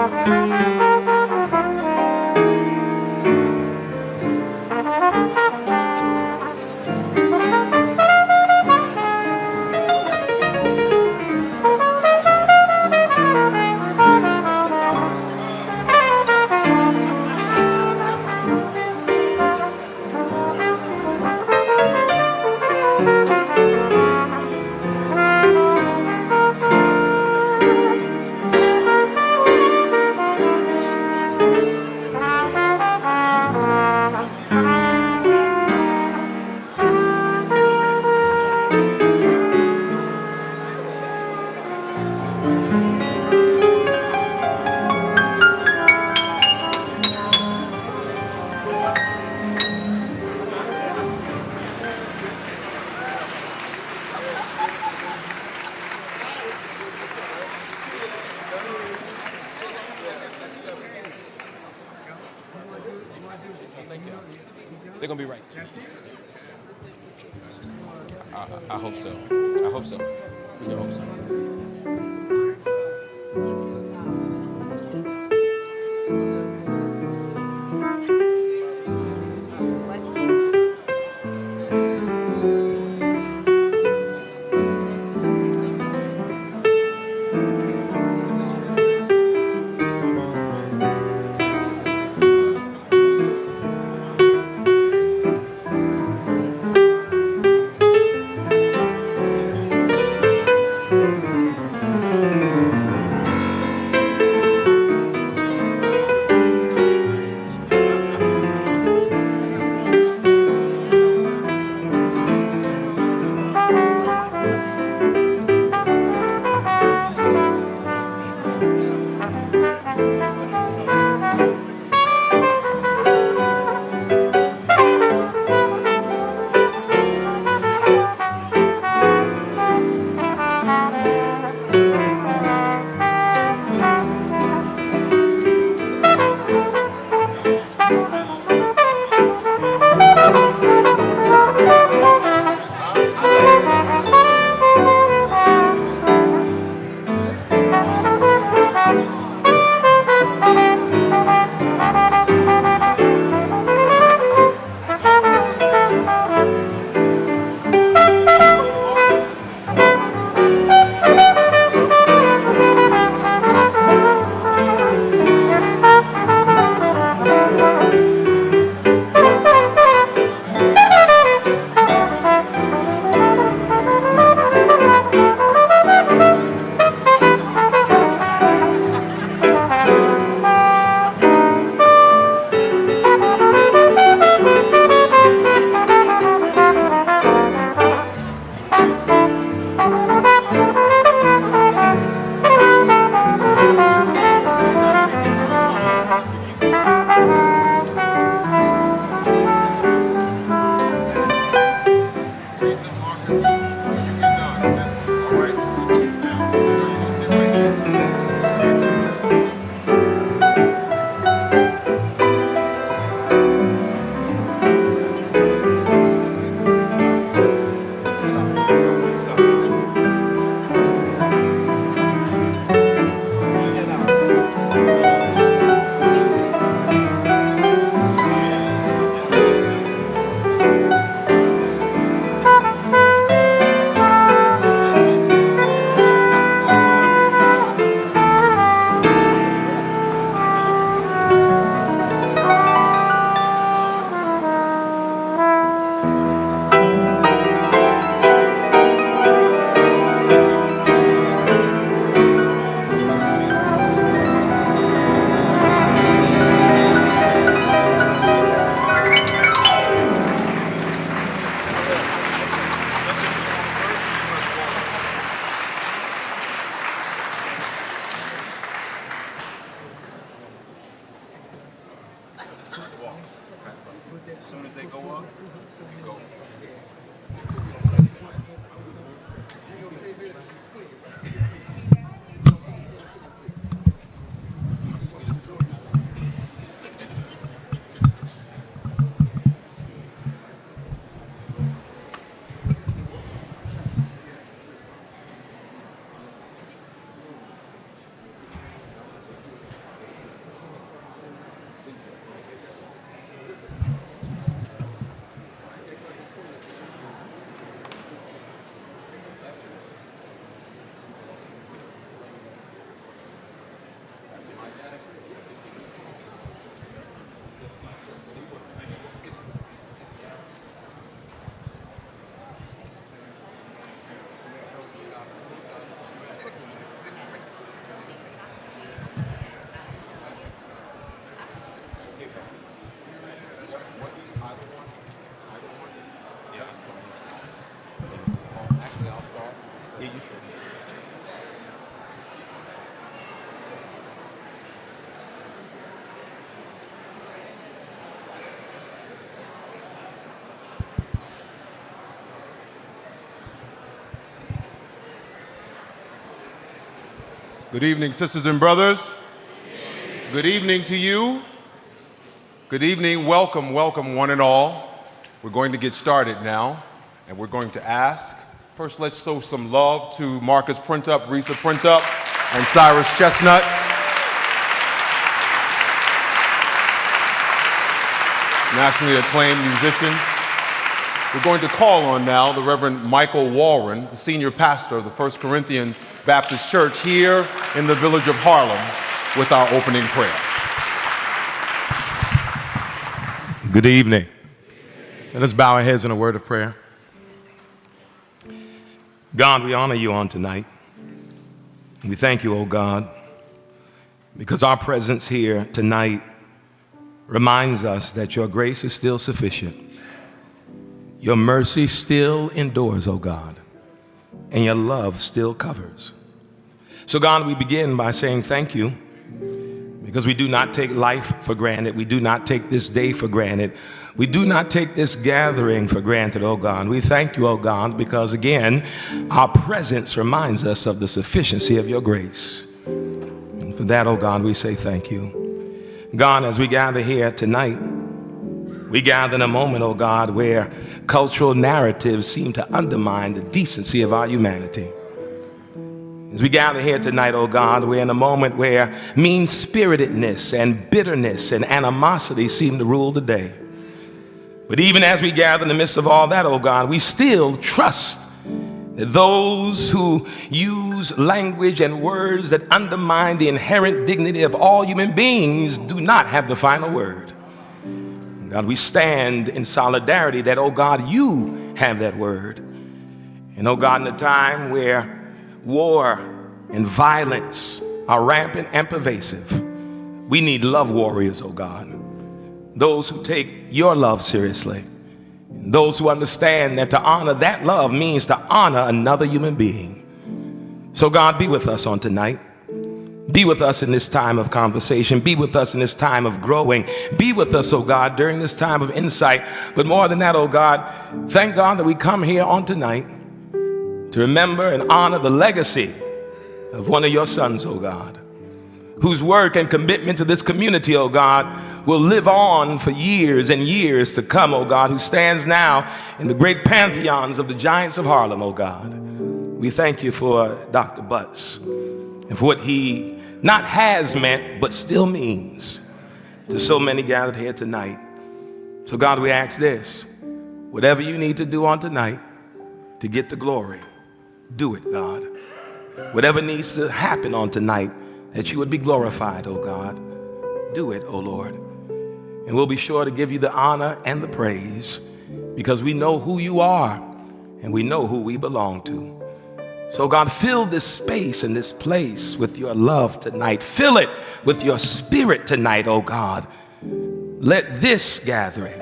They're gonna be right. I hope so. I hope so. We can hope so. As soon as they go up, you go. Good evening, sisters and brothers. Good evening to you. Good evening. Welcome, welcome, one and all. We're going to get started now, and we're going to ask. First, let's show some love to Marcus Printup, Risa Printup, and Cyrus Chestnut. Nationally acclaimed musicians. We're going to call on now the Reverend Michael Walren, the senior pastor of the First Corinthian Baptist Church here in the village of Harlem, with our opening prayer. Good evening. Let us bow our heads in a word of prayer. God, we honor you on tonight. We thank you, oh God, because our presence here tonight reminds us that your grace is still sufficient. Your mercy still endures, oh God, and your love still covers. So God, we begin by saying thank you, because we do not take life for granted. We do not take this day for granted. We do not take this gathering for granted, oh God. We thank you, oh God, because again, our presence reminds us of the sufficiency of your grace. And for that, oh God, we say thank you. God, as we gather here tonight, we gather in a moment, oh God, where cultural narratives seem to undermine the decency of our humanity. As we gather here tonight, oh God, we're in a moment where mean-spiritedness and bitterness and animosity seem to rule the day. But even as we gather in the midst of all that, oh God, we still trust that those who use language and words that undermine the inherent dignity of all human beings do not have the final word. God, we stand in solidarity that, oh God, you have that word. And oh God, in a time where war and violence are rampant and pervasive, we need love warriors, oh God. Those who take your love seriously. Those who understand that to honor that love means to honor another human being. So God, be with us on tonight. Be with us in this time of conversation. Be with us in this time of growing. Be with us, oh God, during this time of insight. But more than that, oh God, thank God that we come here on tonight to remember and honor the legacy of one of your sons, oh God, whose work and commitment to this community, oh God, will live on for years and years to come, oh God, who stands now in the great pantheons of the giants of Harlem, oh God. We thank you for Dr. Butts and for what he not has meant, but still means to so many gathered here tonight. So God, we ask this, whatever you need to do on tonight to get the glory, do it, God. Whatever needs to happen on tonight, that you would be glorified, oh God, do it, oh Lord. And we'll be sure to give you the honor and the praise, because we know who you are and we know who we belong to. So God, fill this space and this place with your love tonight. Fill it with your spirit tonight, oh God. Let this gathering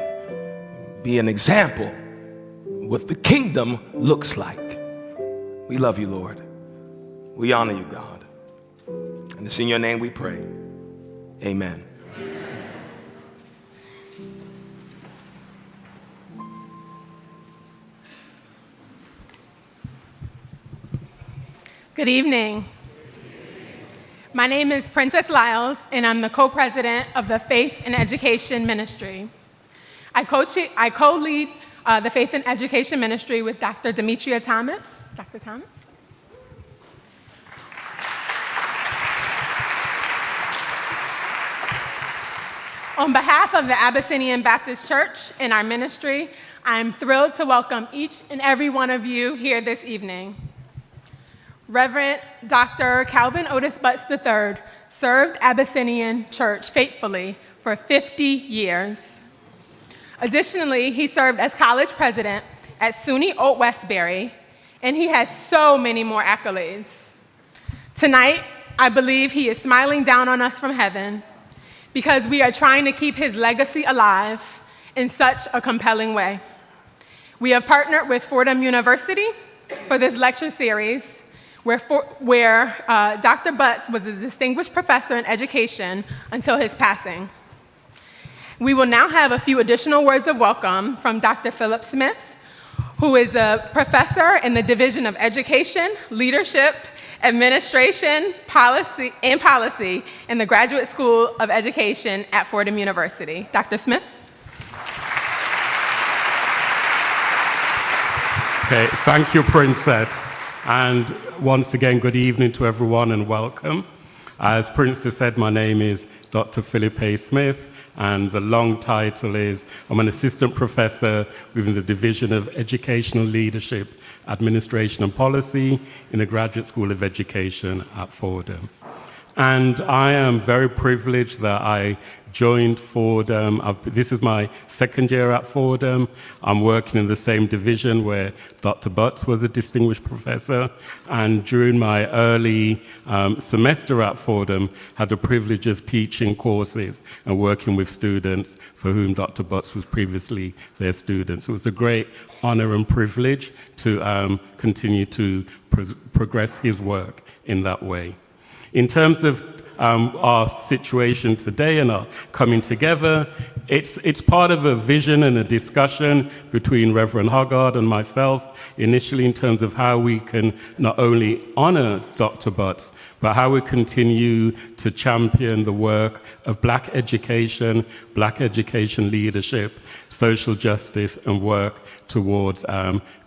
be an example of what the kingdom looks like. We love you, Lord. We honor you, God. And it's in your name we pray. Amen. Good evening. My name is Princess Lyles, and I'm the co-president of the Faith and Education Ministry. I co-lead the Faith and Education Ministry with Dr. Demetria Thomas. Dr. Thomas? On behalf of the Abyssinian Baptist Church and our ministry, I'm thrilled to welcome each and every one of you here this evening. Reverend Dr. Calvin Otis Butts III served Abyssinian Church faithfully for 50 years. Additionally, he served as college president at SUNY Old Westbury, and he has so many more accolades. Tonight, I believe he is smiling down on us from heaven because we are trying to keep his legacy alive in such a compelling way. We have partnered with Fordham University for this lecture series, where Dr. Butts was a distinguished professor in education until his passing. We will now have a few additional words of welcome from Dr. Philip Smith, who is a professor in the Division of Education, Leadership, Administration, Policy, in the Graduate School of Education at Fordham University. Dr. Smith. Okay, thank you, Princess. And once again, good evening to everyone and welcome. As Princess said, my name is Dr. Philip A. Smith, and the long title is I'm an assistant professor within the Division of Educational Leadership, Administration and Policy in the Graduate School of Education at Fordham. And I am very privileged that I joined Fordham. This is my second year at Fordham. I'm working in the same division where Dr. Butts was a distinguished professor. And during my early semester at Fordham, had the privilege of teaching courses and working with students for whom Dr. Butts was previously their student. So it was a great honor and privilege to continue to progress his work in that way. In terms of our situation today and our coming together, it's part of a vision and a discussion between Reverend Hoggard and myself, initially in terms of how we can not only honor Dr. Butts, but how we continue to champion the work of Black education leadership, social justice, and work towards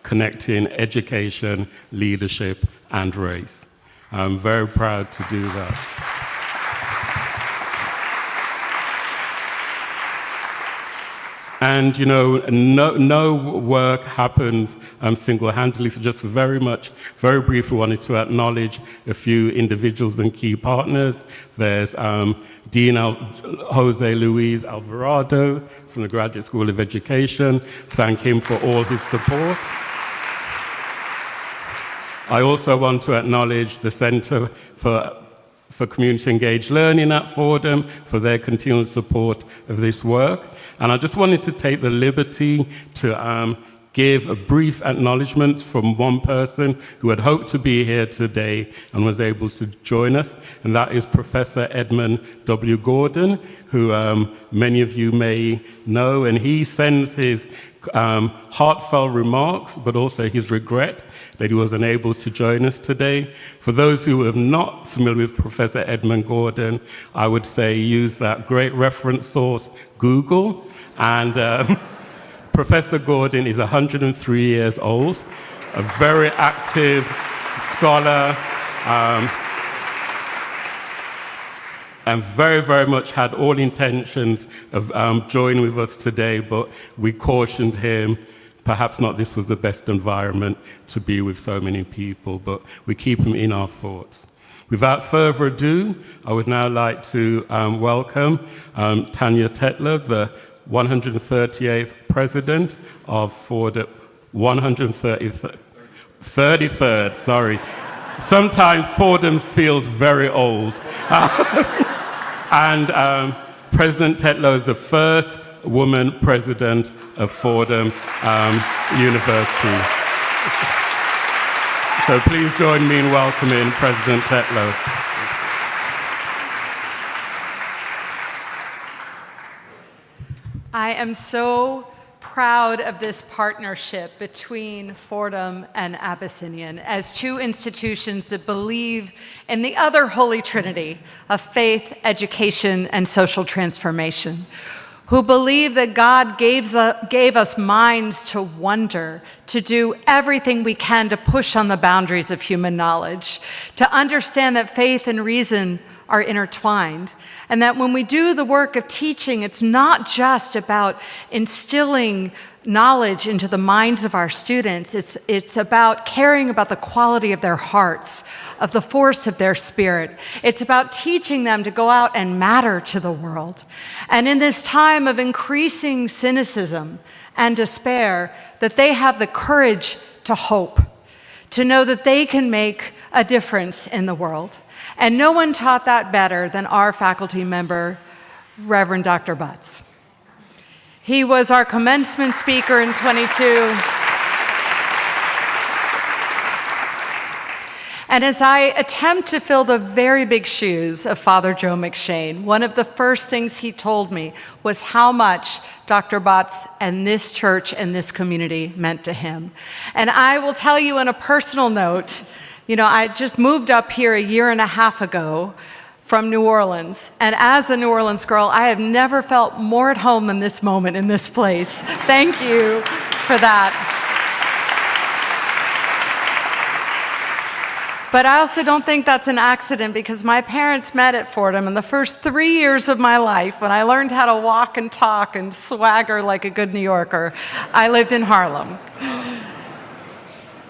connecting education, leadership, and race. I'm very proud to do that. And you know, no work happens single-handedly, so just very briefly wanted to acknowledge a few individuals and key partners. There's Dean Jose Luis Alvarado from the Graduate School of Education. Thank him for all his support. I also want to acknowledge the Center for Community Engaged Learning at Fordham for their continual support of this work. And I just wanted to take the liberty to give a brief acknowledgement from one person who had hoped to be here today and was able to join us, and that is Professor Edmund W. Gordon, who many of you may know, and he sends his heartfelt remarks, but also his regret that he was unable to join us today. For those who are not familiar with Professor Edmund Gordon, I would say use that great reference source, Google. And Professor Gordon is 103 years old, a very active scholar, and very much had all intentions of joining with us today, but we cautioned him, perhaps not this was the best environment to be with so many people, but we keep him in our thoughts. Without further ado, I would now like to welcome Tanya Tetlow, the 138th President of Fordham, 33rd, sorry. Sometimes Fordham feels very old. And President Tetlow is the first woman president of Fordham University. So please join me in welcoming President Tetlow. I am so proud of this partnership between Fordham and Abyssinian as two institutions that believe in the other holy trinity of faith, education, and social transformation, who believe that God gave us minds to wonder, to do everything we can to push on the boundaries of human knowledge, to understand that faith and reason are intertwined, and that when we do the work of teaching, it's not just about instilling knowledge into the minds of our students, it's about caring about the quality of their hearts, of the force of their spirit. It's about teaching them to go out and matter to the world. And in this time of increasing cynicism and despair, that they have the courage to hope, to know that they can make a difference in the world. And no one taught that better than our faculty member, Reverend Dr. Butts. He was our commencement speaker in 22. And as I attempt to fill the very big shoes of Father Joe McShane, one of the first things he told me was how much Dr. Butts and this church and this community meant to him. And I will tell you on a personal note You know, I just moved up here a year and a half ago from New Orleans, and as a New Orleans girl, I have never felt more at home than this moment in this place. Thank you for that. But I also don't think that's an accident, because my parents met at Fordham in the first 3 years of my life when I learned how to walk and talk and swagger like a good New Yorker. I lived in Harlem.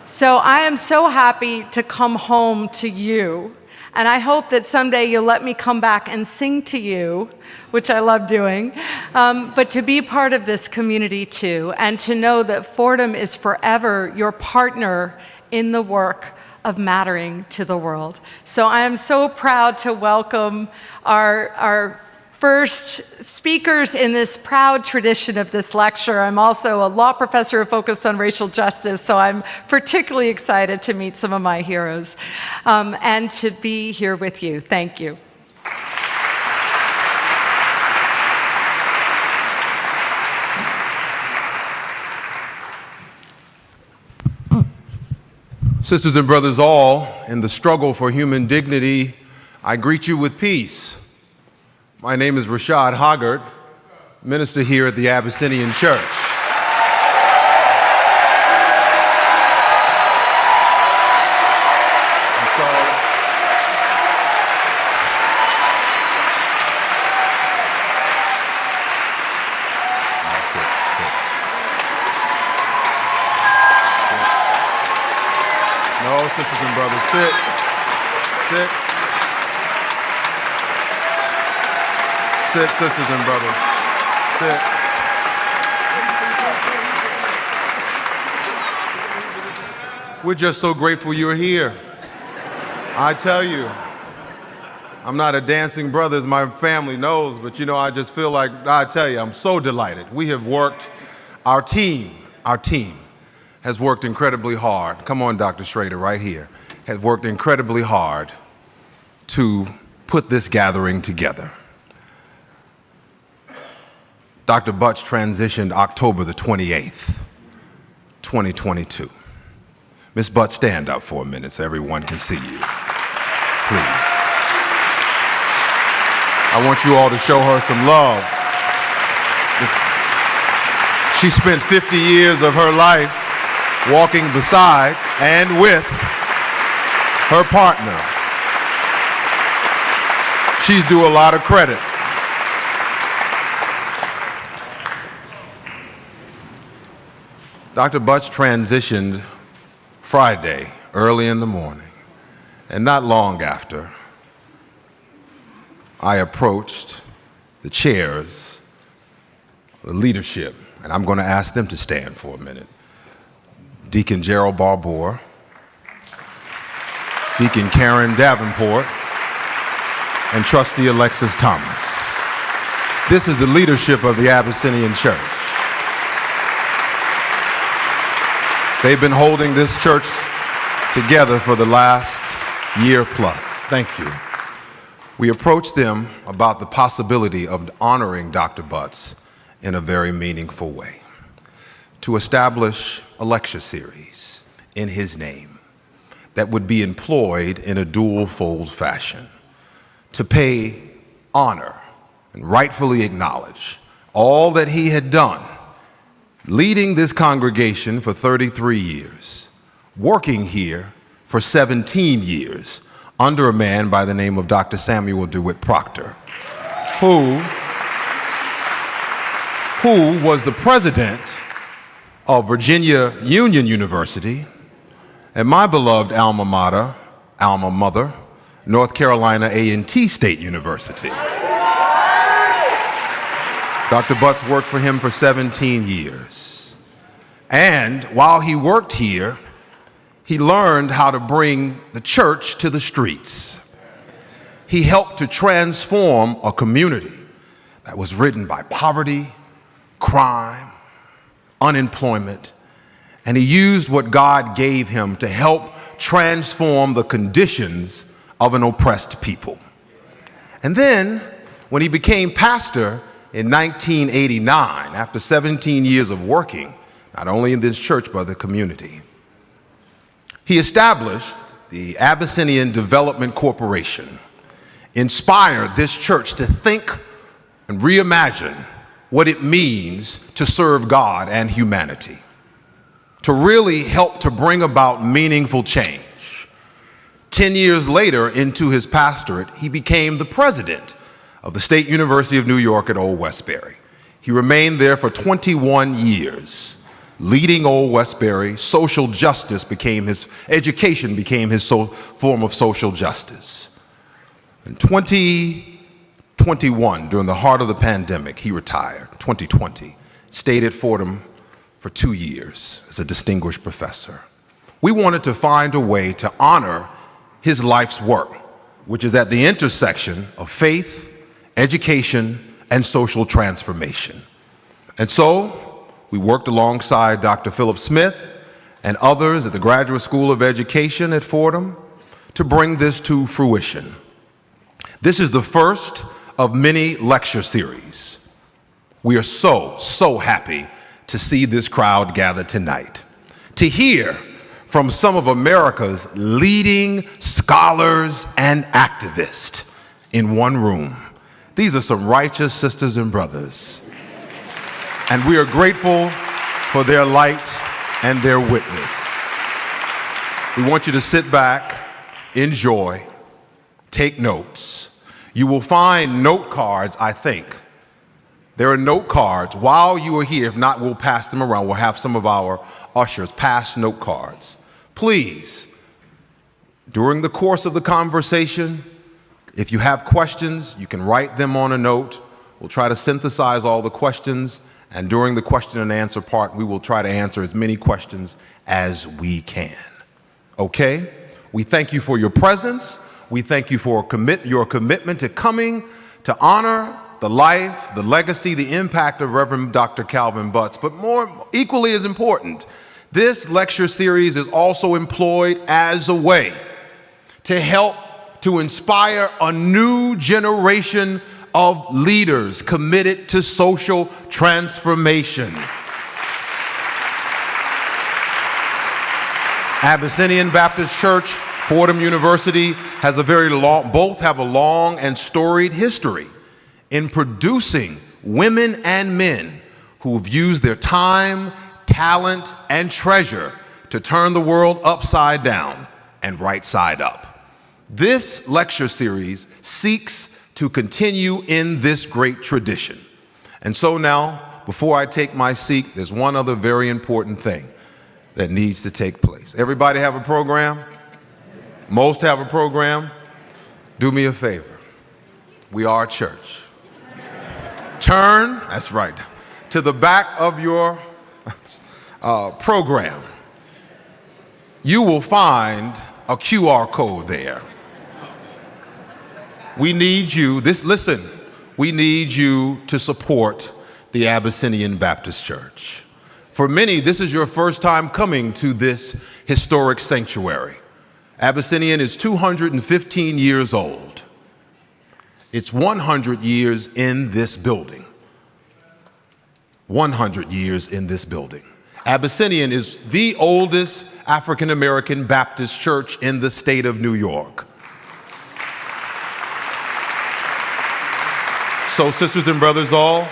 So I am so happy to come home to you, and I hope that someday you'll let me come back and sing to you, which I love doing, but to be part of this community too, and to know that Fordham is forever your partner in the work of mattering to the world. So I am so proud to welcome our first speakers in this proud tradition of this lecture. I'm also a law professor focused on racial justice, so I'm particularly excited to meet some of my heroes and to be here with you. Thank you. Sisters and brothers all, in the struggle for human dignity, I greet you with peace. My name is Rashad Hoggart, minister here at the Abyssinian Church. No, sisters and brothers, sit. Sit. Sit, sisters and brothers. Sit. We're just so grateful you're here. I tell you, I'm not a dancing brother, as my family knows, but you know, I just feel like, I tell you, I'm so delighted. We have worked, our team has worked incredibly hard. Come on, Dr. Schrader, right here. Has worked incredibly hard to put this gathering together. Dr. Butts transitioned October the 28th, 2022. Ms. Butts, stand up for a minute so everyone can see you, please. I want you all to show her some love. She spent 50 years of her life walking beside and with her partner. She's due a lot of credit. Dr. Butts transitioned Friday, early in the morning, and not long after, I approached the chairs, the leadership, and I'm going to ask them to stand for a minute. Deacon Gerald Barbour, Deacon Karen Davenport, and Trustee Alexis Thomas. This is the leadership of the Abyssinian Church. They've been holding this church together for the last year plus. Thank you. We approached them about the possibility of honoring Dr. Butts in a very meaningful way, to establish a lecture series in his name that would be employed in a dual-fold fashion, to pay honor and rightfully acknowledge all that he had done, leading this congregation for 33 years, working here for 17 years under a man by the name of Dr. Samuel DeWitt Proctor, who was the president of Virginia Union University and my beloved alma mother, North Carolina A&T State University. Dr. Butts worked for him for 17 years. And while he worked here, he learned how to bring the church to the streets. He helped to transform a community that was ridden by poverty, crime, unemployment, and he used what God gave him to help transform the conditions of an oppressed people. And then, when he became pastor in 1989, after 17 years of working, not only in this church, but the community, he established the Abyssinian Development Corporation, inspired this church to think and reimagine what it means to serve God and humanity, to really help to bring about meaningful change. 10 years later into his pastorate, he became the president of the State University of New York at Old Westbury. He remained there for 21 years. Leading Old Westbury, social justice became his, education became his form of social justice. In 2021, during the heart of the pandemic, he retired. 2020, stayed at Fordham for 2 years as a distinguished professor. We wanted to find a way to honor his life's work, which is at the intersection of faith, education, and social transformation. And so, we worked alongside Dr. Philip Smith and others at the Graduate School of Education at Fordham to bring this to fruition. This is the first of many lecture series. We are so happy to see this crowd gather tonight, to hear from some of America's leading scholars and activists in one room. These are some righteous sisters and brothers. And we are grateful for their light and their witness. We want you to sit back, enjoy, take notes. You will find note cards, I think. There are note cards while you are here. If not, we'll pass them around. We'll have some of our ushers pass note cards. Please, during the course of the conversation, if you have questions, you can write them on a note. We'll try to synthesize all the questions. And during the question and answer part, we will try to answer as many questions as we can. Okay? We thank you for your presence. We thank you for your commitment to coming to honor the life, the legacy, the impact of Reverend Dr. Calvin Butts. But more equally as important, this lecture series is also employed as a way to help to inspire a new generation of leaders committed to social transformation. Abyssinian Baptist Church, Fordham University has both have a long and storied history in producing women and men who have used their time, talent, and treasure to turn the world upside down and right side up. This lecture series seeks to continue in this great tradition. And so now, before I take my seat, there's one other very important thing that needs to take place. Everybody have a program? Most have a program? Do me a favor. We are a church. Turn, that's right, to the back of your program. You will find a QR code there. We need you, we need you to support the Abyssinian Baptist Church. For many, this is your first time coming to this historic sanctuary. Abyssinian is 215 years old. It's 100 years in this building. 100 years in this building. Abyssinian is the oldest African American Baptist church in the state of New York. So, sisters and brothers all,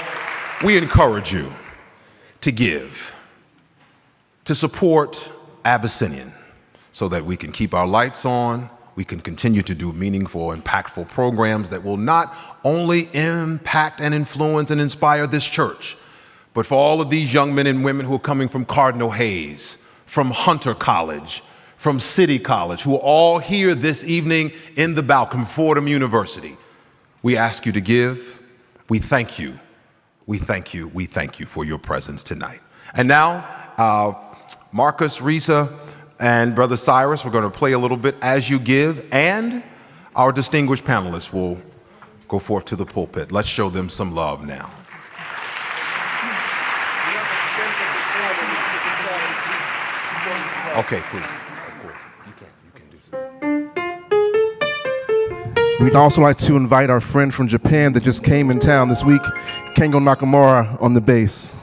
we encourage you to give, to support Abyssinian, so that we can keep our lights on, we can continue to do meaningful, impactful programs that will not only impact and influence and inspire this church, but for all of these young men and women who are coming from Cardinal Hayes, from Hunter College, from City College, who are all here this evening in the balcony, Fordham University. We ask you to give. We thank you. We thank you. We thank you for your presence tonight. And now, Marcus, Risa, and Brother Cyrus, we're going to play a little bit as you give, and our distinguished panelists will go forth to the pulpit. Let's show them some love now. Okay, please. We'd also like to invite our friend from Japan that just came in town this week, Kengo Nakamura, on the bass.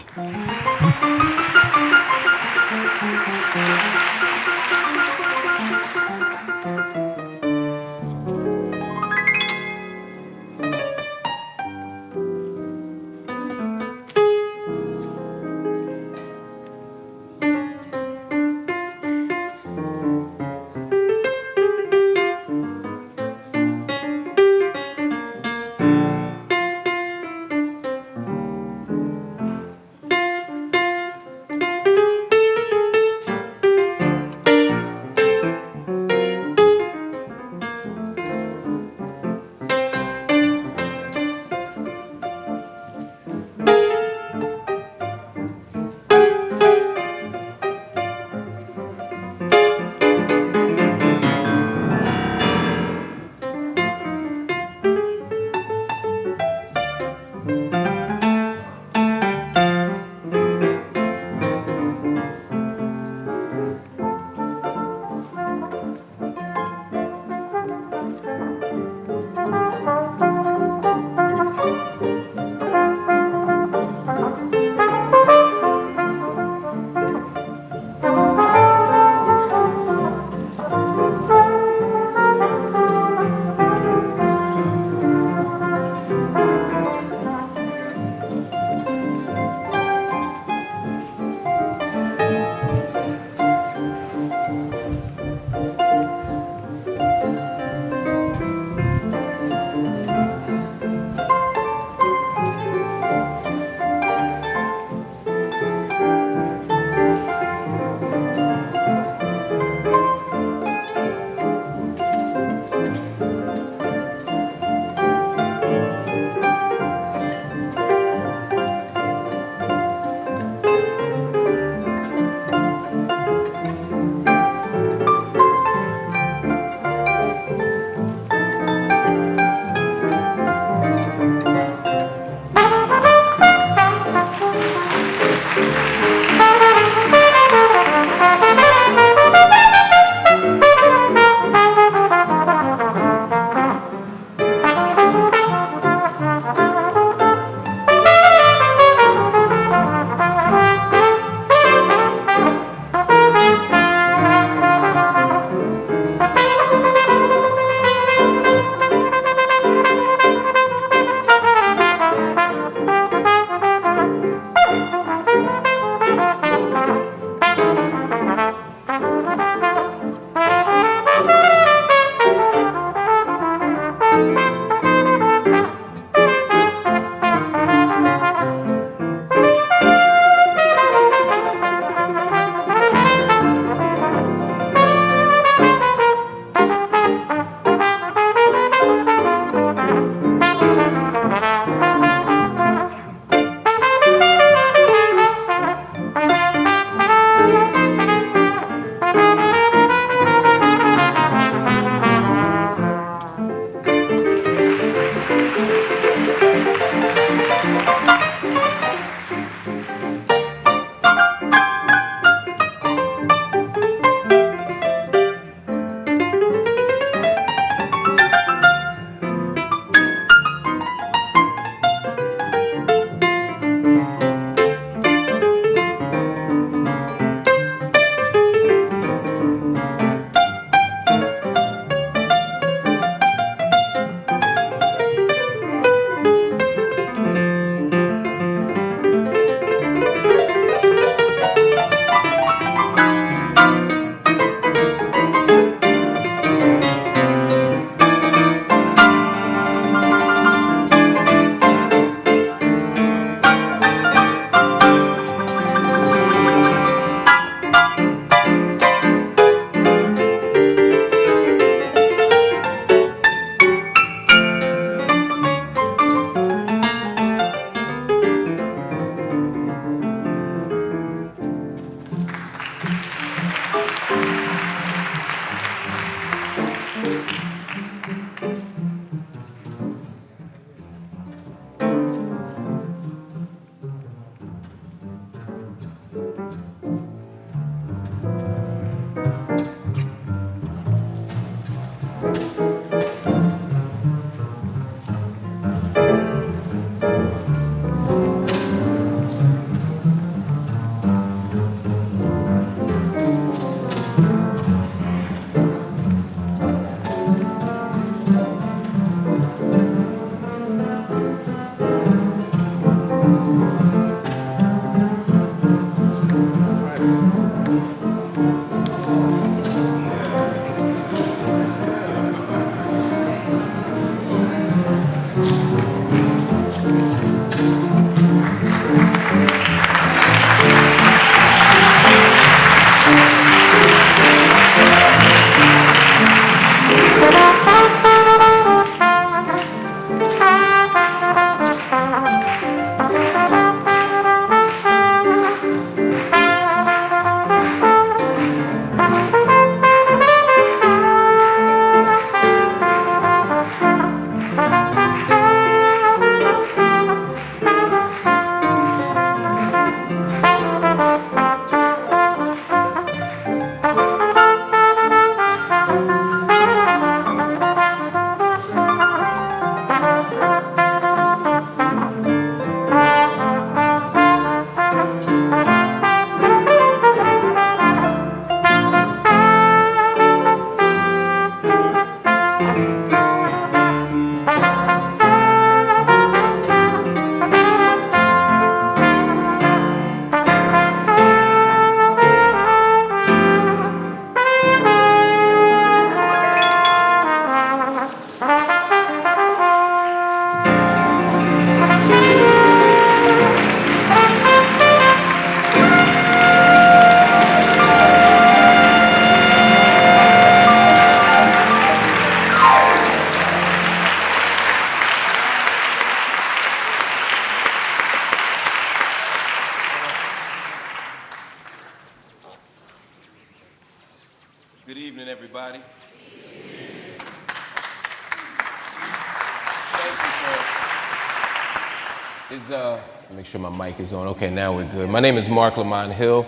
Make sure my mic is on. Okay, now we're good. My name is Mark Lamont Hill.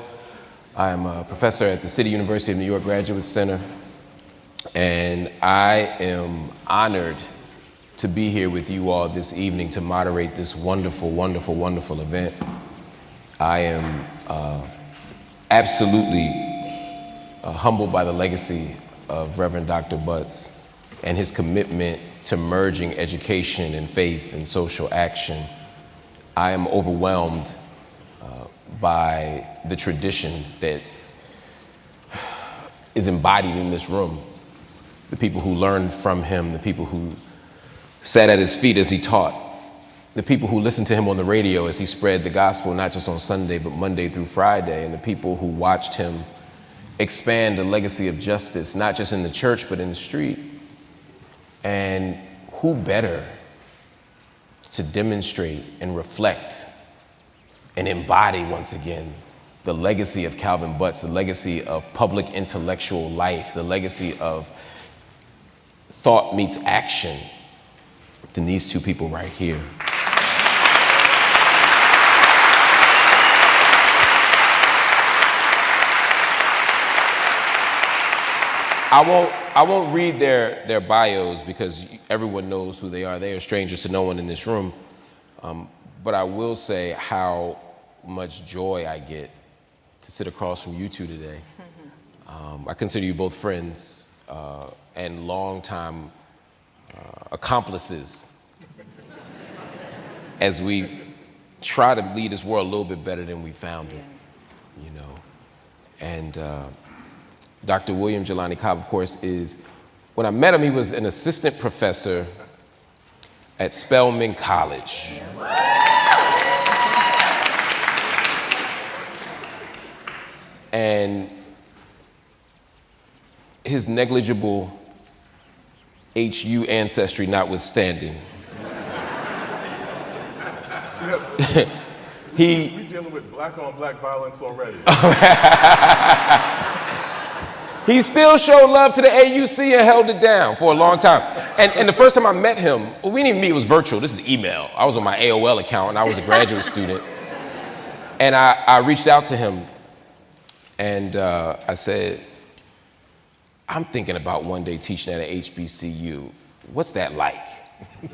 I'm a professor at the City University of New York Graduate Center, and I am honored to be here with you all this evening to moderate this wonderful, wonderful, wonderful event. I am absolutely humbled by the legacy of Reverend Dr. Butts and his commitment to merging education and faith and social action. I am overwhelmed by the tradition that is embodied in this room. The people who learned from him, the people who sat at his feet as he taught, the people who listened to him on the radio as he spread the gospel, not just on Sunday, but Monday through Friday, and the people who watched him expand the legacy of justice, not just in the church, but in the street. And who better to demonstrate and reflect and embody once again the legacy of Calvin Butts, the legacy of public intellectual life, the legacy of thought meets action, than these two people right here. I won't read their bios because everyone knows who they are. They are strangers to no one in this room. But I will say how much joy I get to sit across from you two today. I consider you both friends and longtime accomplices as we try to lead this world a little bit better than we found it, you know. And Dr. William Jelani Cobb, of course, when I met him, he was an assistant professor at Spelman College. And his negligible HU ancestry notwithstanding, We're dealing with black on black violence already. He still showed love to the AUC and held it down for a long time. And the first time I met him, well, we didn't even meet, it was virtual. This is email. I was on my AOL account and I was a graduate student. And I reached out to him and I said, I'm thinking about one day teaching at a HBCU. What's that like? You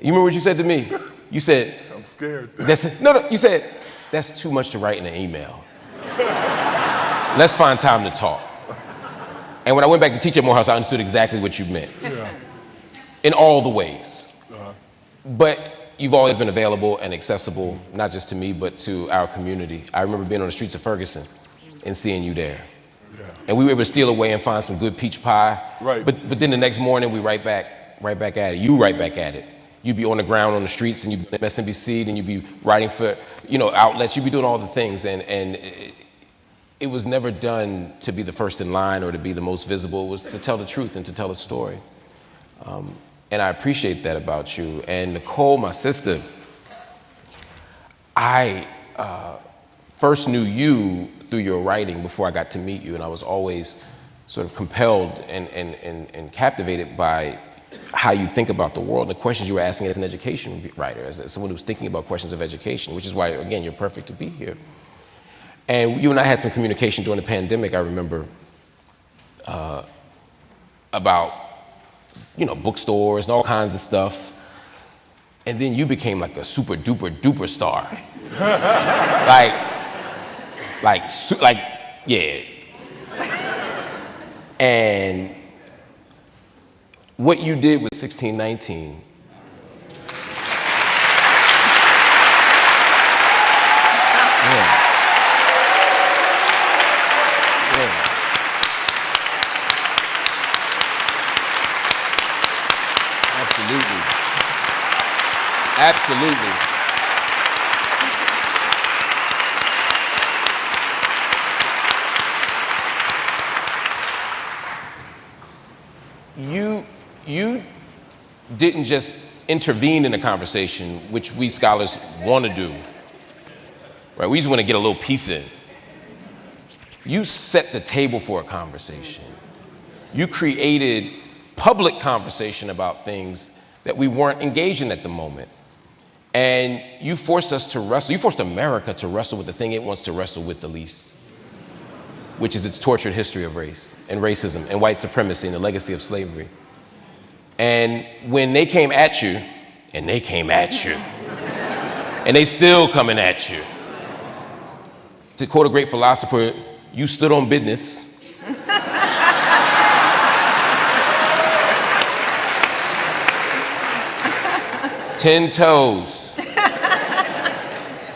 remember what you said to me? You said, I'm scared. You said, that's too much to write in an email. Let's find time to talk. And when I went back to teach at Morehouse, I understood exactly what you meant. Yeah. In all the ways. But you've always been available and accessible, not just to me, but to our community. I remember being on the streets of Ferguson and seeing you there. Yeah. And we were able to steal away and find some good peach pie. Right. But then the next morning, we right back at it. You right back at it. You'd be on the ground on the streets and you'd be MSNBC, and you'd be writing for, outlets. You'd be doing all the things. And it was never done to be the first in line or to be the most visible. It was to tell the truth and to tell a story. And I appreciate that about you. And Nicole, my sister, I first knew you through your writing before I got to meet you. And I was always sort of compelled and captivated by how you think about the world and the questions you were asking as an education writer, as someone who's thinking about questions of education, which is why, again, you're perfect to be here. And you and I had some communication during the pandemic, I remember, about, bookstores and all kinds of stuff. And then you became like a super duper duper star. Yeah. And what you did with 1619 Absolutely. You didn't just intervene in a conversation, which we scholars want to do, right? We just want to get a little piece in. You set the table for a conversation. You created public conversation about things that we weren't engaged in at the moment. And you forced us to wrestle, you forced America to wrestle with the thing it wants to wrestle with the least, which is its tortured history of race and racism and white supremacy and the legacy of slavery. And when they came at you, and they came at you, and they still coming at you, to quote a great philosopher, you stood on business. 10 toes.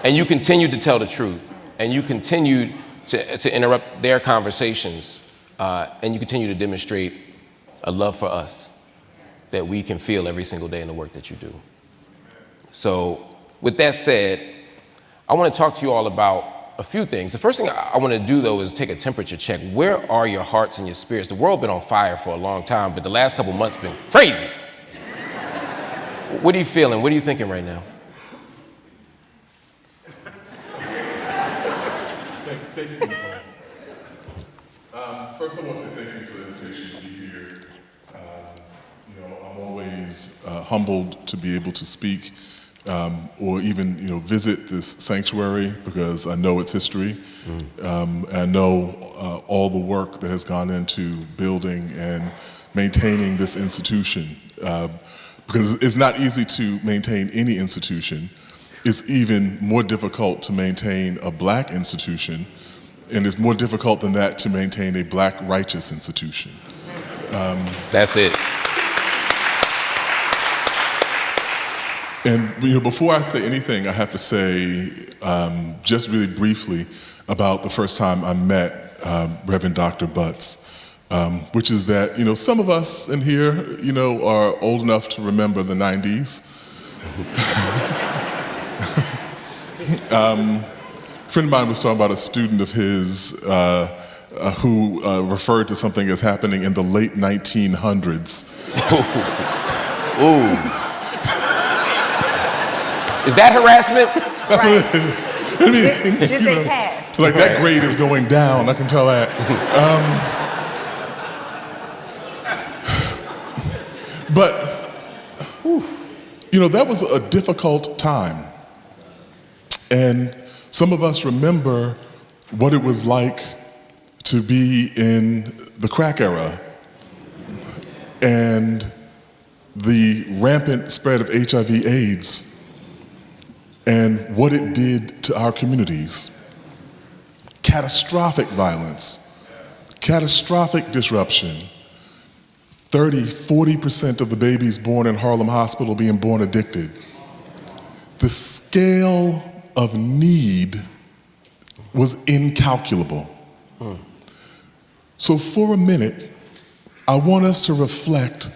And you continued to tell the truth. And you continued to interrupt their conversations. And you continue to demonstrate a love for us that we can feel every single day in the work that you do. So with that said, I want to talk to you all about a few things. The first thing I want to do, though, is take a temperature check. Where are your hearts and your spirits? The world been on fire for a long time, but the last couple months been crazy. What are you feeling? What are you thinking right now? Thank you. First, I want to say thank you for the invitation to be here. I'm always humbled to be able to speak or even visit this sanctuary because I know its history. I know all the work that has gone into building and maintaining this institution. Because it's not easy to maintain any institution. It's even more difficult to maintain a black institution, and it's more difficult than that to maintain a black righteous institution. That's it. And before I say anything, I have to say just really briefly about the first time I met Reverend Dr. Butts. Which is that, some of us in here, are old enough to remember the 90s. A friend of mine was talking about a student of his who referred to something as happening in the late 1900s. Ooh. Is that harassment? That's right. What it is. I mean, did they pass? Like that grade is going down, I can tell that. But, that was a difficult time. And some of us remember what it was like to be in the crack era and the rampant spread of HIV/AIDS and what it did to our communities. Catastrophic violence, catastrophic disruption. 40% of the babies born in Harlem Hospital being born addicted. The scale of need was incalculable. So for a minute, I want us to reflect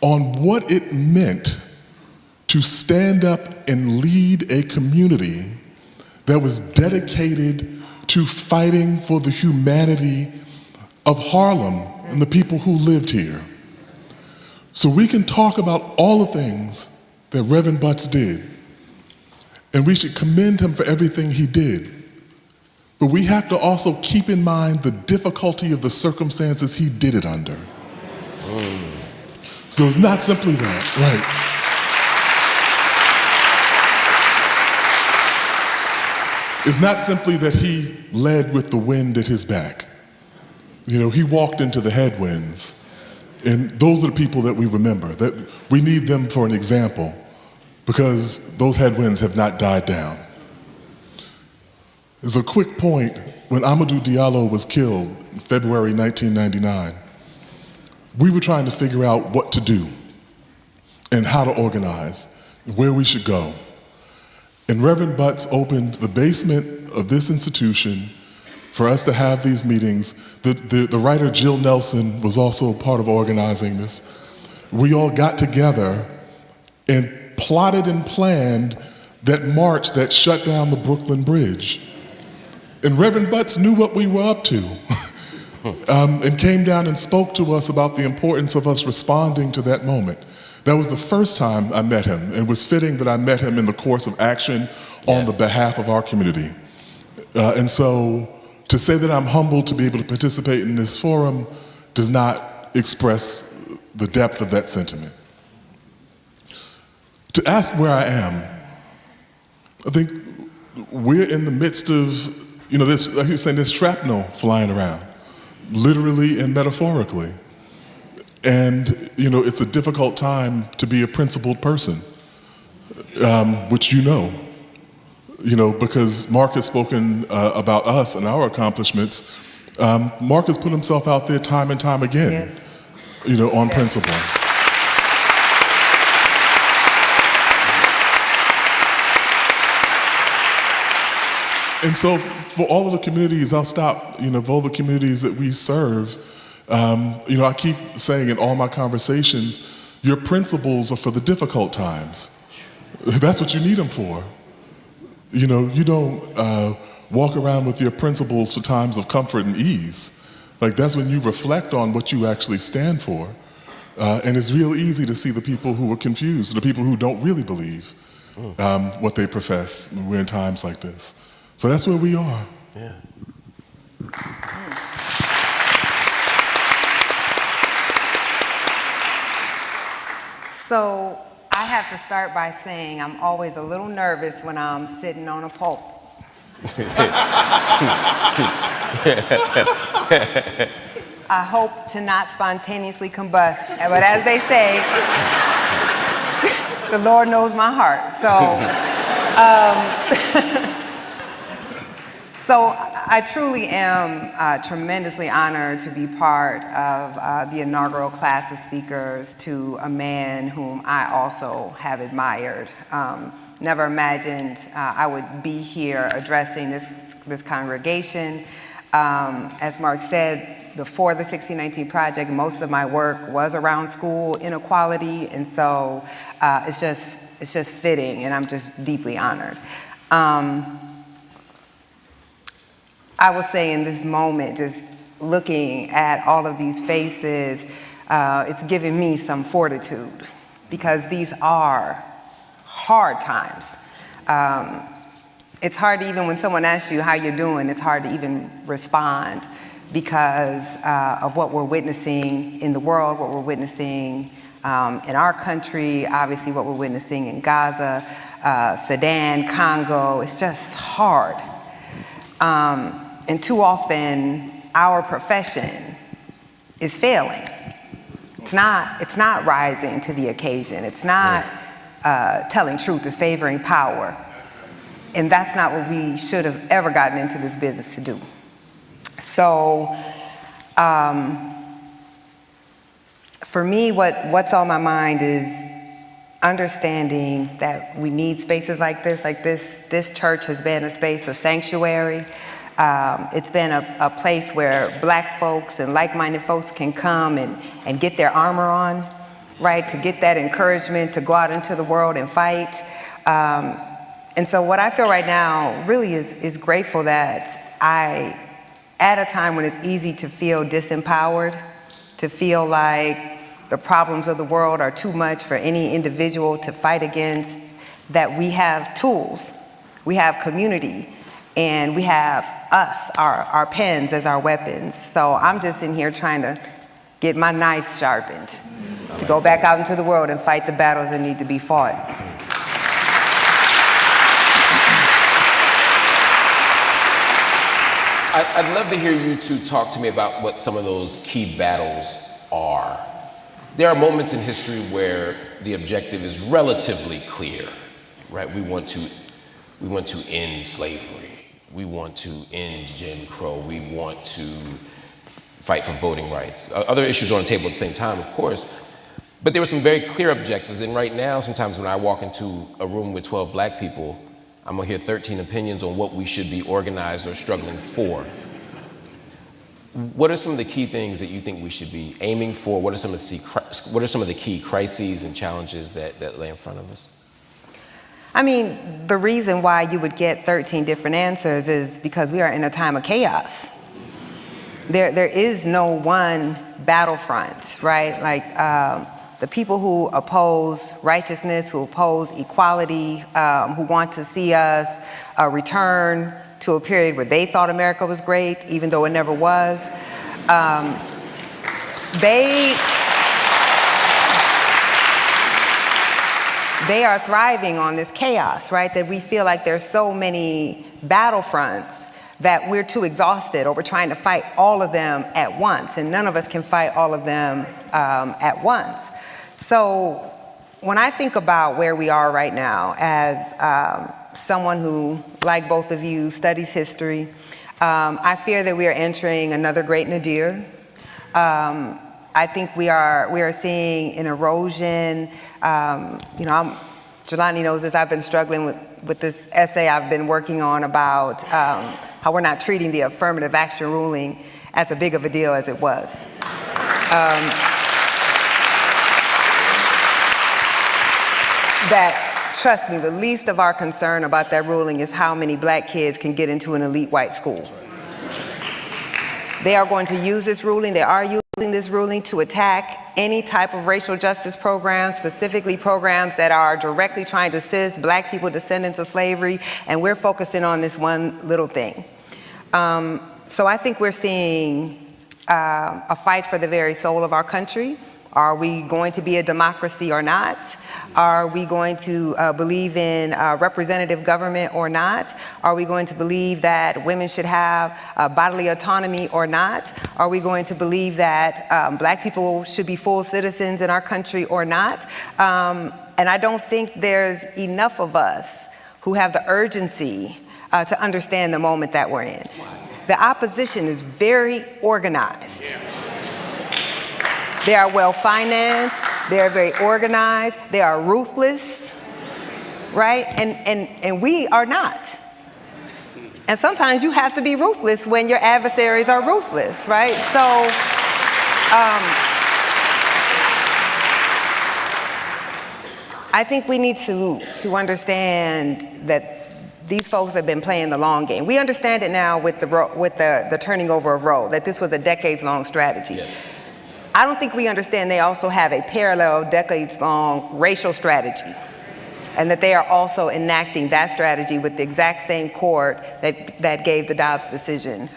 on what it meant to stand up and lead a community that was dedicated to fighting for the humanity of Harlem and the people who lived here. So we can talk about all the things that Reverend Butts did, and we should commend him for everything he did. But we have to also keep in mind the difficulty of the circumstances he did it under. So it's not simply that, right? It's not simply that he led with the wind at his back. He walked into the headwinds, and those are the people that we remember, that we need them for an example because those headwinds have not died down. As a quick point, when Amadou Diallo was killed in February 1999, we were trying to figure out what to do and how to organize, and where we should go. And Reverend Butts opened the basement of this institution for us to have these meetings. The writer Jill Nelson was also part of organizing this. We all got together and plotted and planned that march that shut down the Brooklyn Bridge. And Reverend Butts knew what we were up to and came down and spoke to us about the importance of us responding to that moment. That was the first time I met him, and it was fitting that I met him in the course of action on the behalf of our community. And so to say that I'm humbled to be able to participate in this forum does not express the depth of that sentiment. To ask where I am, I think we're in the midst of, this, like you were saying, there's shrapnel flying around, literally and metaphorically. And, it's a difficult time to be a principled person, which because Mark has spoken about us and our accomplishments. Mark has put himself out there time and time again, Yes. On principle. And so for all of the communities, I'll stop, for all the communities that we serve, I keep saying in all my conversations, your principles are for the difficult times. That's what you need them for. You don't walk around with your principles for times of comfort and ease. Like, that's when you reflect on what you actually stand for. And it's real easy to see the people who are confused, the people who don't really believe what they profess when we're in times like this. So that's where we are. Yeah. So I have to start by saying I'm always a little nervous when I'm sitting on a pulpit. I hope to not spontaneously combust, but as they say, the Lord knows my heart. So I truly am tremendously honored to be part of the inaugural class of speakers to a man whom I also have admired. Never imagined I would be here addressing this congregation. As Mark said, before the 1619 Project, most of my work was around school inequality, and so it's just fitting, and I'm just deeply honored. I will say in this moment, just looking at all of these faces, it's given me some fortitude, because these are hard times. It's hard to even, when someone asks you how you're doing, it's hard to even respond because of what we're witnessing in the world, what we're witnessing in our country, obviously what we're witnessing in Gaza, Sudan, Congo. It's just hard. And too often, our profession is failing. It's not rising to the occasion. It's not telling truth. It's favoring power. And that's not what we should have ever gotten into this business to do. So, for me, what's on my mind is understanding that we need spaces like this. This church has been a space, a sanctuary. It's been a place where Black folks and like-minded folks can come and get their armor on, right? To get that encouragement to go out into the world and fight. And so what I feel right now really is grateful that at a time when it's easy to feel disempowered, to feel like the problems of the world are too much for any individual to fight against, that we have tools, we have community, and we have us, our pens as our weapons. So I'm just in here trying to get my knife sharpened to go back out into the world and fight the battles that need to be fought. I'd love to hear you two talk to me about what some of those key battles are. There are moments in history where the objective is relatively clear, right? We want to end slavery. We want to end Jim Crow. We want to fight for voting rights. Other issues are on the table at the same time, of course. But there were some very clear objectives. And right now, sometimes when I walk into a room with 12 Black people, I'm gonna hear 13 opinions on what we should be organized or struggling for. What are some of the key things that you think we should be aiming for? What are some of the key crises and challenges that lay in front of us? I mean, the reason why you would get 13 different answers is because we are in a time of chaos. There is no one battlefront, right? Like the people who oppose righteousness, who oppose equality, who want to see us return to a period where they thought America was great, even though it never was. they are thriving on this chaos, right? That we feel like there's so many battlefronts that we're too exhausted, or we're trying to fight all of them at once, and none of us can fight all of them at once. So when I think about where we are right now as someone who, like both of you, studies history, I fear that we are entering another great nadir. I think we are seeing an erosion. Jelani knows this, I've been struggling with this essay I've been working on about how we're not treating the affirmative action ruling as big of a deal as it was. That, trust me, the least of our concern about that ruling is how many black kids can get into an elite white school. They are going to use this ruling, they are using this ruling to attack any type of racial justice program, specifically programs that are directly trying to assist black people, descendants of slavery, and we're focusing on this one little thing. So I think we're seeing a fight for the very soul of our country. Are we going to be a democracy or not? Are we going to believe in representative government or not? Are we going to believe that women should have bodily autonomy or not? Are we going to believe that black people should be full citizens in our country or not? And I don't think there's enough of us who have the urgency to understand the moment that we're in. The opposition is very organized. They are well-financed, they are very organized, they are ruthless, right? And we are not. And sometimes you have to be ruthless when your adversaries are ruthless, right? So, I think we need to understand that these folks have been playing the long game. We understand it now with the turning over of Roe, that this was a decades-long strategy. Yes. I don't think we understand they also have a parallel decades-long racial strategy, and that they are also enacting that strategy with the exact same court that gave the Dobbs decision.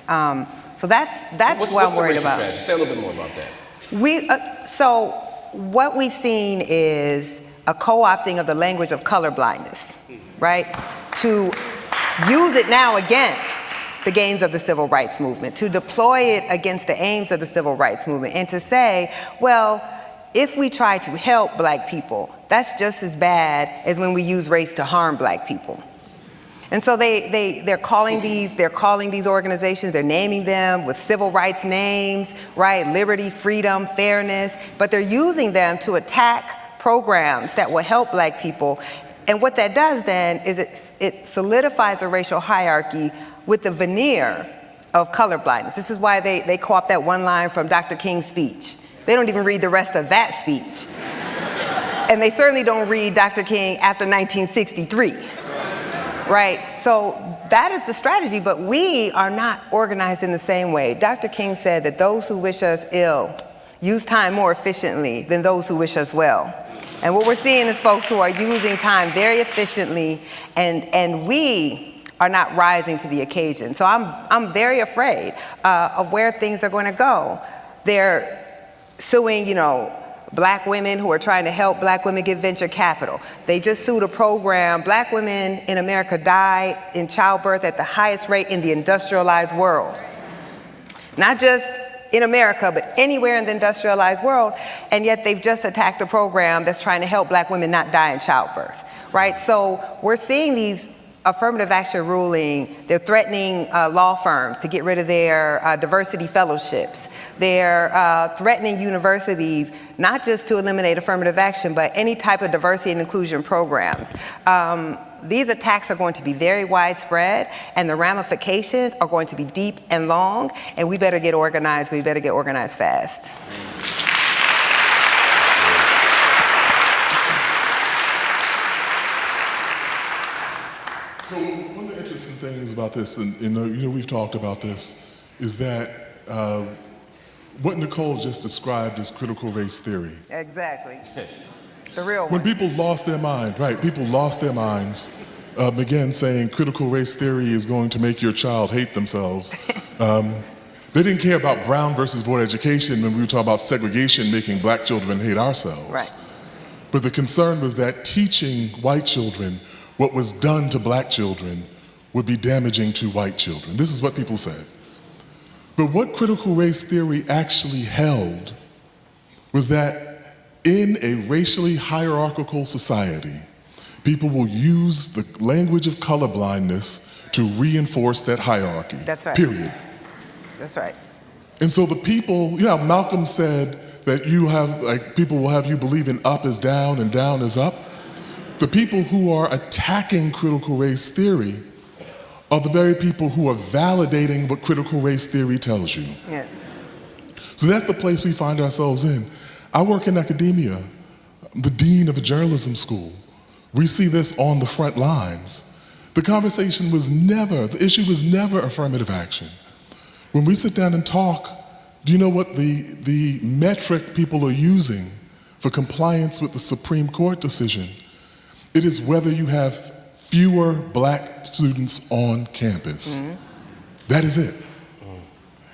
So that's what I'm worried about. Strategy? Say a little bit more about that. So what we've seen is a co-opting of the language of colorblindness, right? To use it now against the gains of the civil rights movement, to deploy it against the aims of the civil rights movement, and to say, well, if we try to help black people, that's just as bad as when we use race to harm black people. And so they're calling these organizations, they're naming them with civil rights names, right? Liberty, freedom, fairness, but they're using them to attack programs that will help black people. And what that does then is it solidifies the racial hierarchy with the veneer of colorblindness. This is why they co-opt that one line from Dr. King's speech. They don't even read the rest of that speech. And they certainly don't read Dr. King after 1963, right? So that is the strategy, but we are not organized in the same way. Dr. King said that those who wish us ill use time more efficiently than those who wish us well. And what we're seeing is folks who are using time very efficiently, and we are not rising to the occasion. So I'm very afraid of where things are going to go. They're suing, black women who are trying to help black women get venture capital. They just sued a program. Black women in America die in childbirth at the highest rate in the industrialized world. Not just in America, but anywhere in the industrialized world, and yet they've just attacked a program that's trying to help black women not die in childbirth, right? So we're seeing these affirmative action ruling, they're threatening law firms to get rid of their diversity fellowships. They're threatening universities not just to eliminate affirmative action, but any type of diversity and inclusion programs. These attacks are going to be very widespread, and the ramifications are going to be deep and long, and we better get organized. We better get organized fast. So one of the interesting things about this, and we've talked about this, is that what Nicole just described as critical race theory. Exactly. The real one. When people lost their mind, right, people lost their minds, began saying critical race theory is going to make your child hate themselves. They didn't care about Brown versus Board of Education when we were talking about segregation making black children hate ourselves. Right. But the concern was that teaching white children what was done to black children would be damaging to white children. This is what people said. But what critical race theory actually held was that in a racially hierarchical society, people will use the language of colorblindness to reinforce that hierarchy. That's right. Period. That's right. And so the people, you know, Malcolm said that people will have you believing up is down and down is up. The people who are attacking critical race theory are the very people who are validating what critical race theory tells you. Yes. So that's the place we find ourselves in. I work in academia. I'm the dean of a journalism school. We see this on the front lines. The conversation was never, the issue was never affirmative action. When we sit down and talk, do you know what the metric people are using for compliance with the Supreme Court decision? It is whether you have fewer black students on campus. Mm-hmm. That is it.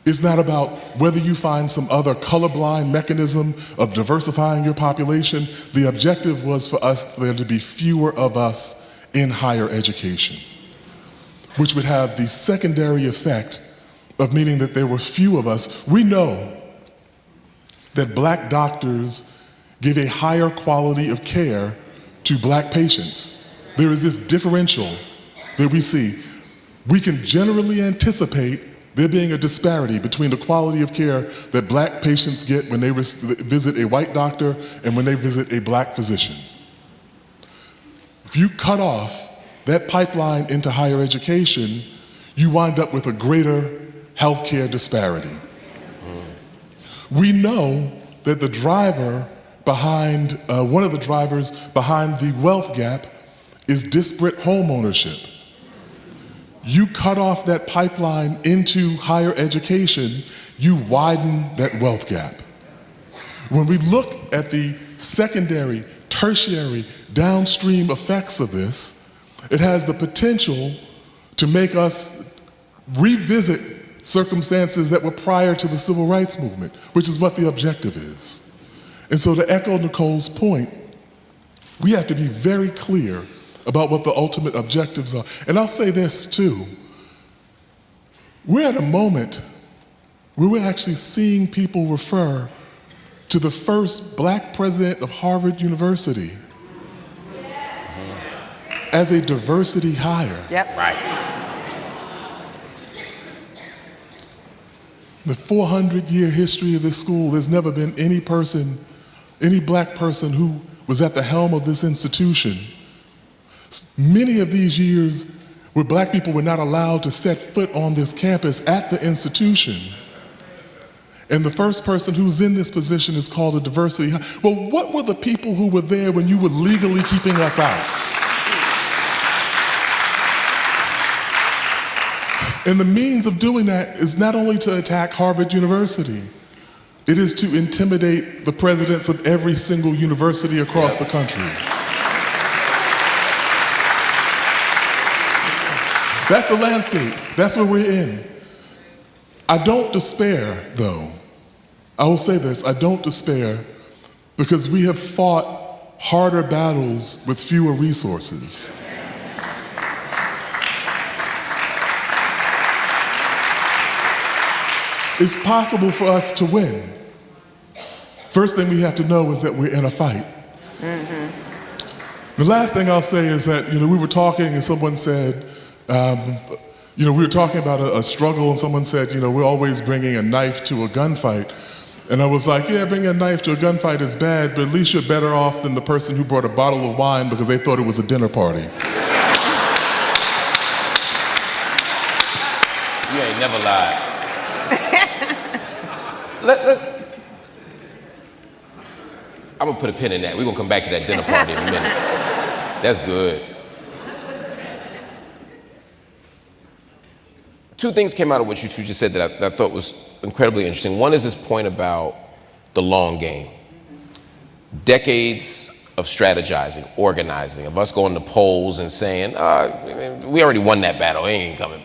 It's not about whether you find some other colorblind mechanism of diversifying your population. The objective was for there to be fewer of us in higher education, which would have the secondary effect of meaning that there were few of us. We know that black doctors give a higher quality of care to black patients. There is this differential that we see. We can generally anticipate there being a disparity between the quality of care that black patients get when they visit a white doctor and when they visit a black physician. If you cut off that pipeline into higher education, you wind up with a greater healthcare disparity. We know that the driver behind, one of the drivers behind the wealth gap is disparate home ownership. You cut off that pipeline into higher education, you widen that wealth gap. When we look at the secondary, tertiary, downstream effects of this, it has the potential to make us revisit circumstances that were prior to the civil rights movement, which is what the objective is. And so to echo Nicole's point, we have to be very clear about what the ultimate objectives are. And I'll say this too. We're at a moment where we're actually seeing people refer to the first black president of Harvard University as a diversity hire. Yep. Right. The 400-year history of this school, there's never been any black person who was at the helm of this institution. Many of these years where black people were not allowed to set foot on this campus at the institution. And the first person who's in this position is called a diversity. Well, what were the people who were there when you were legally keeping us out? And the means of doing that is not only to attack Harvard University, it is to intimidate the presidents of every single university across the country. That's the landscape. That's where we're in. I don't despair, though. I will say this, I don't despair because we have fought harder battles with fewer resources. It's possible for us to win. First thing we have to know is that we're in a fight. Mm-hmm. The last thing I'll say is that, we were talking and someone said, we were talking about a struggle and someone said, we're always bringing a knife to a gunfight. And I was like, yeah, bringing a knife to a gunfight is bad, but at least you're better off than the person who brought a bottle of wine because they thought it was a dinner party. You ain't never lied. I'm gonna put a pin in that. We're gonna come back to that dinner party in a minute. That's good. Two things came out of what you just said that I thought was incredibly interesting. One is this point about the long game. Decades of strategizing, organizing, of us going to polls and saying, we already won that battle, it ain't coming,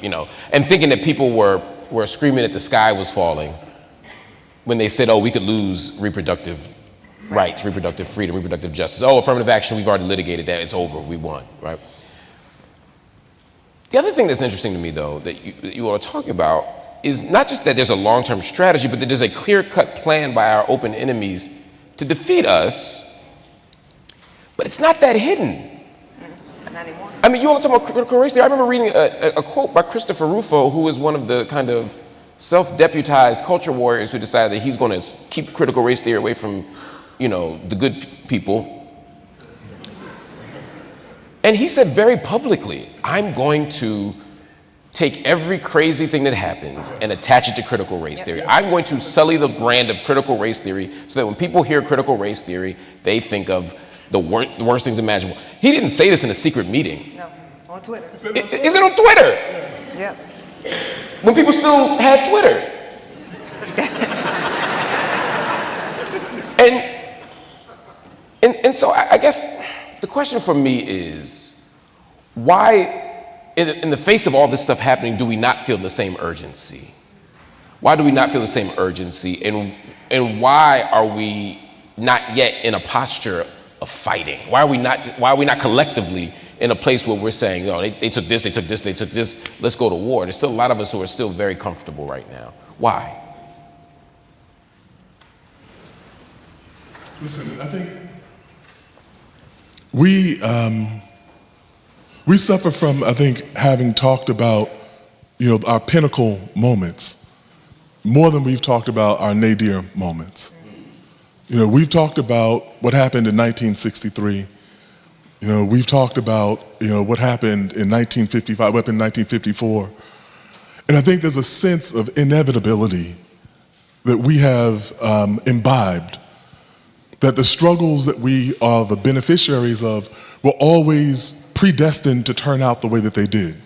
and thinking that people were screaming that the sky was falling when they said, we could lose reproductive rights, reproductive freedom, reproductive justice. Oh, affirmative action, we've already litigated that, it's over, we won, right? The other thing that's interesting to me, though, that you all are talking about is not just that there's a long-term strategy, but that there's a clear-cut plan by our open enemies to defeat us, but it's not that hidden. Not anymore. I mean, you all are talking about critical race theory. I remember reading a quote by Christopher Rufo, who was one of the kind of self-deputized culture warriors who decided that he's going to keep critical race theory away from, the good people. And he said very publicly, I'm going to take every crazy thing that happens and attach it to critical race theory. I'm going to sully the brand of critical race theory so that when people hear critical race theory, they think of the worst things imaginable. He didn't say this in a secret meeting. No, on Twitter. Is it on Twitter? Yeah. When people still had Twitter. and so I guess the question for me is, why, in the face of all this stuff happening, do we not feel the same urgency? Why do we not feel the same urgency? And why are we not yet in a posture of fighting? Why are we not collectively in a place where we're saying, they took this, they took this, they took this, let's go to war? There's still a lot of us who are still very comfortable right now. Why? Listen, I think we suffer from, I think, having talked about, our pinnacle moments more than we've talked about our nadir moments. We've talked about what happened in 1963. We've talked about, what happened in 1955, what happened in 1954. And I think there's a sense of inevitability that we have imbibed, that the struggles that we are the beneficiaries of were always predestined to turn out the way that they did.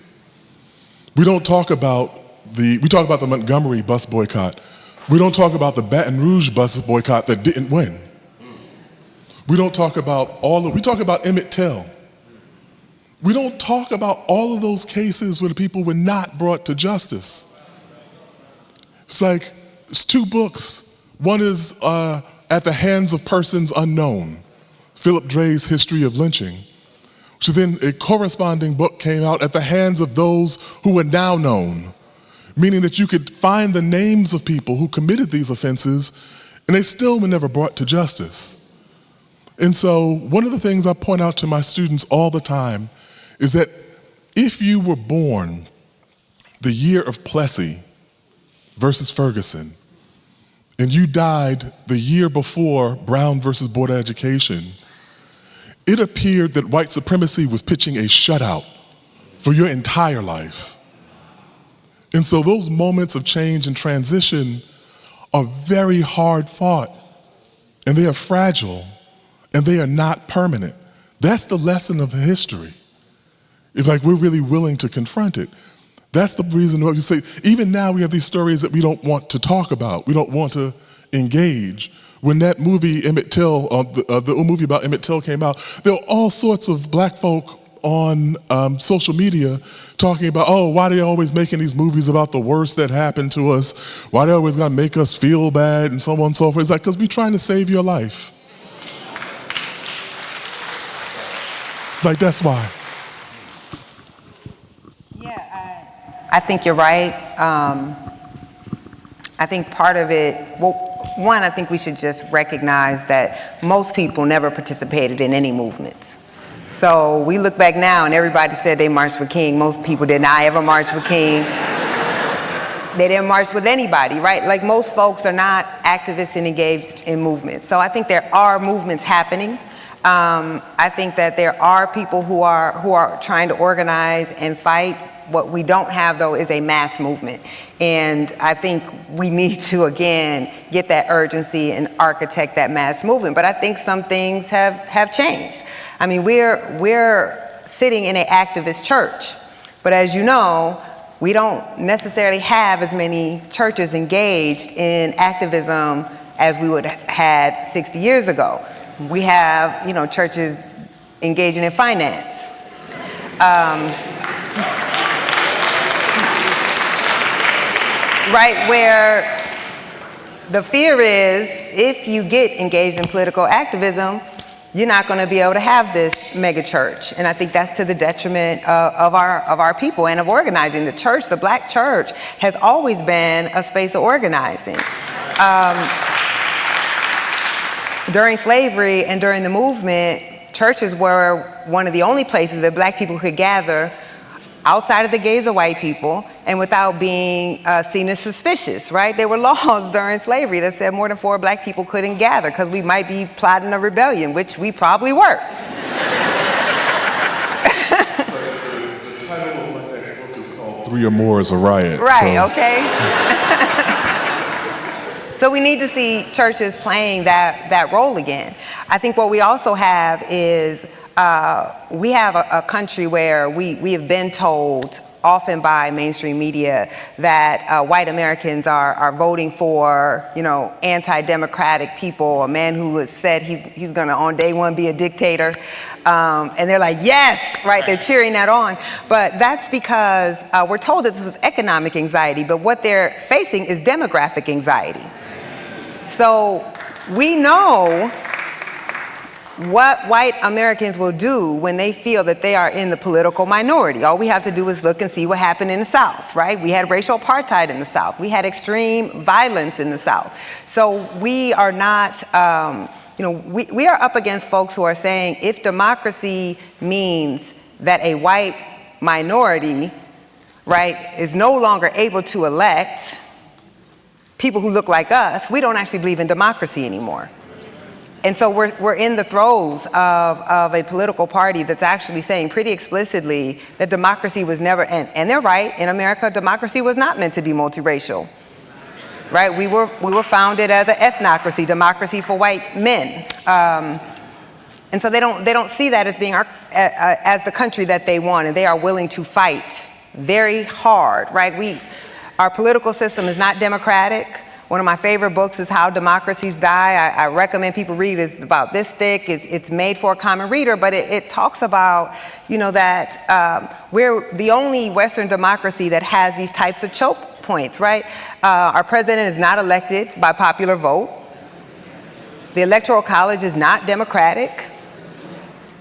We talk about the Montgomery bus boycott. We don't talk about the Baton Rouge bus boycott that didn't win. We don't talk about we talk about Emmett Till. We don't talk about all of those cases where the people were not brought to justice. It's like, there's two books. One is At the Hands of Persons Unknown, Philip Dray's History of Lynching. So then a corresponding book came out, At the Hands of Those Who Are Now Known, meaning that you could find the names of people who committed these offenses and they still were never brought to justice. And so one of the things I point out to my students all the time is that if you were born the year of Plessy versus Ferguson, and you died the year before Brown versus Board of Education, it appeared that white supremacy was pitching a shutout for your entire life. And so those moments of change and transition are very hard fought, and they are fragile, and they are not permanent. That's the lesson of history. If we're really willing to confront it. That's the reason why we say, even now we have these stories that we don't want to talk about, we don't want to engage. When that movie, Emmett Till, the movie about Emmett Till came out, there were all sorts of black folk on social media talking about, why are they always making these movies about the worst that happened to us? Why are they always gonna make us feel bad and so on and so forth? It's like, because we're trying to save your life. That's why. I think you're right. I think part of it, one, I think we should just recognize that most people never participated in any movements. So we look back now and everybody said they marched with King. Most people did not ever march with King. They didn't march with anybody, right? Most folks are not activists and engaged in movements. So I think there are movements happening. I think that there are people who are trying to organize and fight. What we don't have, though, is a mass movement. And I think we need to, again, get that urgency and architect that mass movement. But I think some things have changed. I mean, we're sitting in an activist church. But as you know, we don't necessarily have as many churches engaged in activism as we would have had 60 years ago. We have, churches engaging in finance. Right, where the fear is if you get engaged in political activism, you're not going to be able to have this mega church. And I think that's to the detriment of our people and of organizing. The church, the black church, has always been a space of organizing. During slavery and during the movement, churches were one of the only places that black people could gather outside of the gaze of white people and without being seen as suspicious, right? There were laws during slavery that said more than 4 black people couldn't gather because we might be plotting a rebellion, which we probably were. The title of my next book is called 3 or More is a Riot. Right, okay. So we need to see churches playing that role again. I think what we also have is we have a country where we have been told, often by mainstream media, that white Americans are voting for, anti-democratic people, a man who has said he's going to on day one be a dictator. And they're like, yes, right, they're cheering that on. But that's because we're told that this was economic anxiety, but what they're facing is demographic anxiety. So we know what white Americans will do when they feel that they are in the political minority. All we have to do is look and see what happened in the South, right? We had racial apartheid in the South. We had extreme violence in the South. So we are not, we are up against folks who are saying if democracy means that a white minority, right, is no longer able to elect people who look like us, we don't actually believe in democracy anymore. And so we're in the throes of a political party that's actually saying pretty explicitly that democracy was never, and they're right, in America, democracy was not meant to be multiracial, right? We were founded as an ethnocracy, democracy for white men. And so they don't see that as being as the country that they want, and they are willing to fight very hard, right? Our political system is not democratic. One of my favorite books is How Democracies Die. I recommend people read it. It's about this thick. It's made for a common reader, but it talks about, that we're the only Western democracy that has these types of choke points, right? Our president is not elected by popular vote. The Electoral College is not democratic,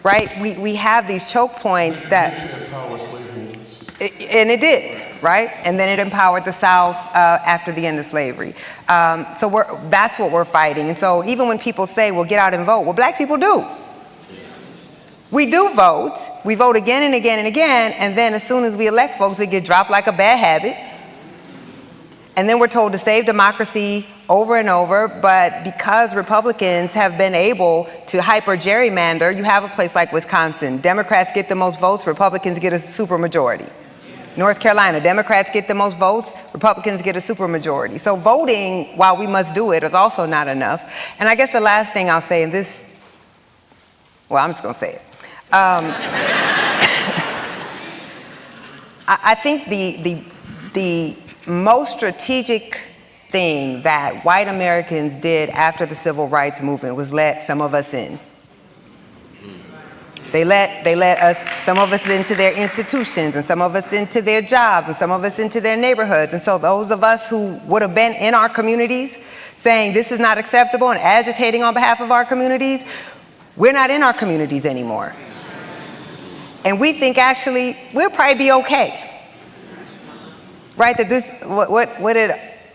right? We have these choke points that, and it did. Right? And then it empowered the South after the end of slavery. So that's what we're fighting. And so even when people say, well, get out and vote, well, black people do. We do vote. We vote again and again and again. And then as soon as we elect folks, we get dropped like a bad habit. And then we're told to save democracy over and over. But because Republicans have been able to hyper gerrymander, you have a place like Wisconsin. Democrats get the most votes, Republicans get a supermajority. North Carolina, Democrats get the most votes, Republicans get a supermajority. So voting, while we must do it, is also not enough. And I guess the last thing I'll say, and this, well, I'm just going to say it. I think the most strategic thing that white Americans did after the civil rights movement was let some of us in. They let us, some of us into their institutions, and some of us into their jobs, and some of us into their neighborhoods. And so those of us who would have been in our communities saying this is not acceptable and agitating on behalf of our communities, we're not in our communities anymore. And we think actually we'll probably be okay. Right, that this, what did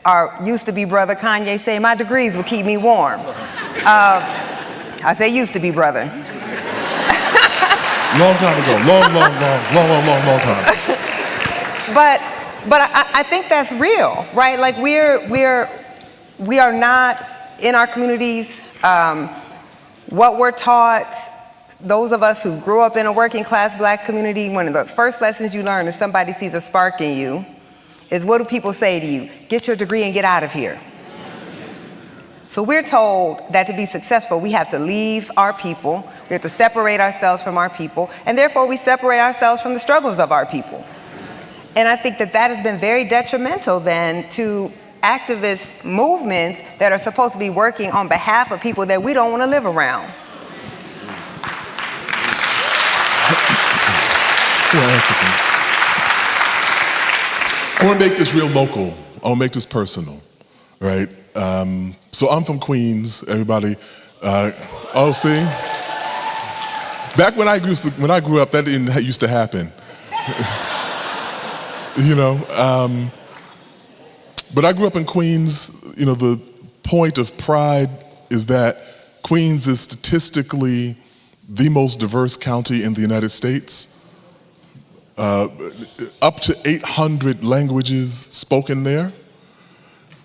our used to be brother Kanye say? My degrees will keep me warm. I say used to be brother. Long time ago, long time. But I think that's real, right? Like we are not in our communities. What we're taught, those of us who grew up in a working class black community, one of the first lessons you learn is somebody sees a spark in you, is what do people say to you? Get your degree and get out of here. So we're told that to be successful, we have to leave our people, we have to separate ourselves from our people, and therefore we separate ourselves from the struggles of our people. And I think that has been very detrimental then to activist movements that are supposed to be working on behalf of people that we don't want to live around. I want to make this real local. I want to make this personal, right? So I'm from Queens, everybody. Oh, see? Back when I grew up, that didn't used to happen. You know, but I grew up in Queens. You know, the point of pride is that Queens is statistically the most diverse county in the United States. Up to 800 languages spoken there.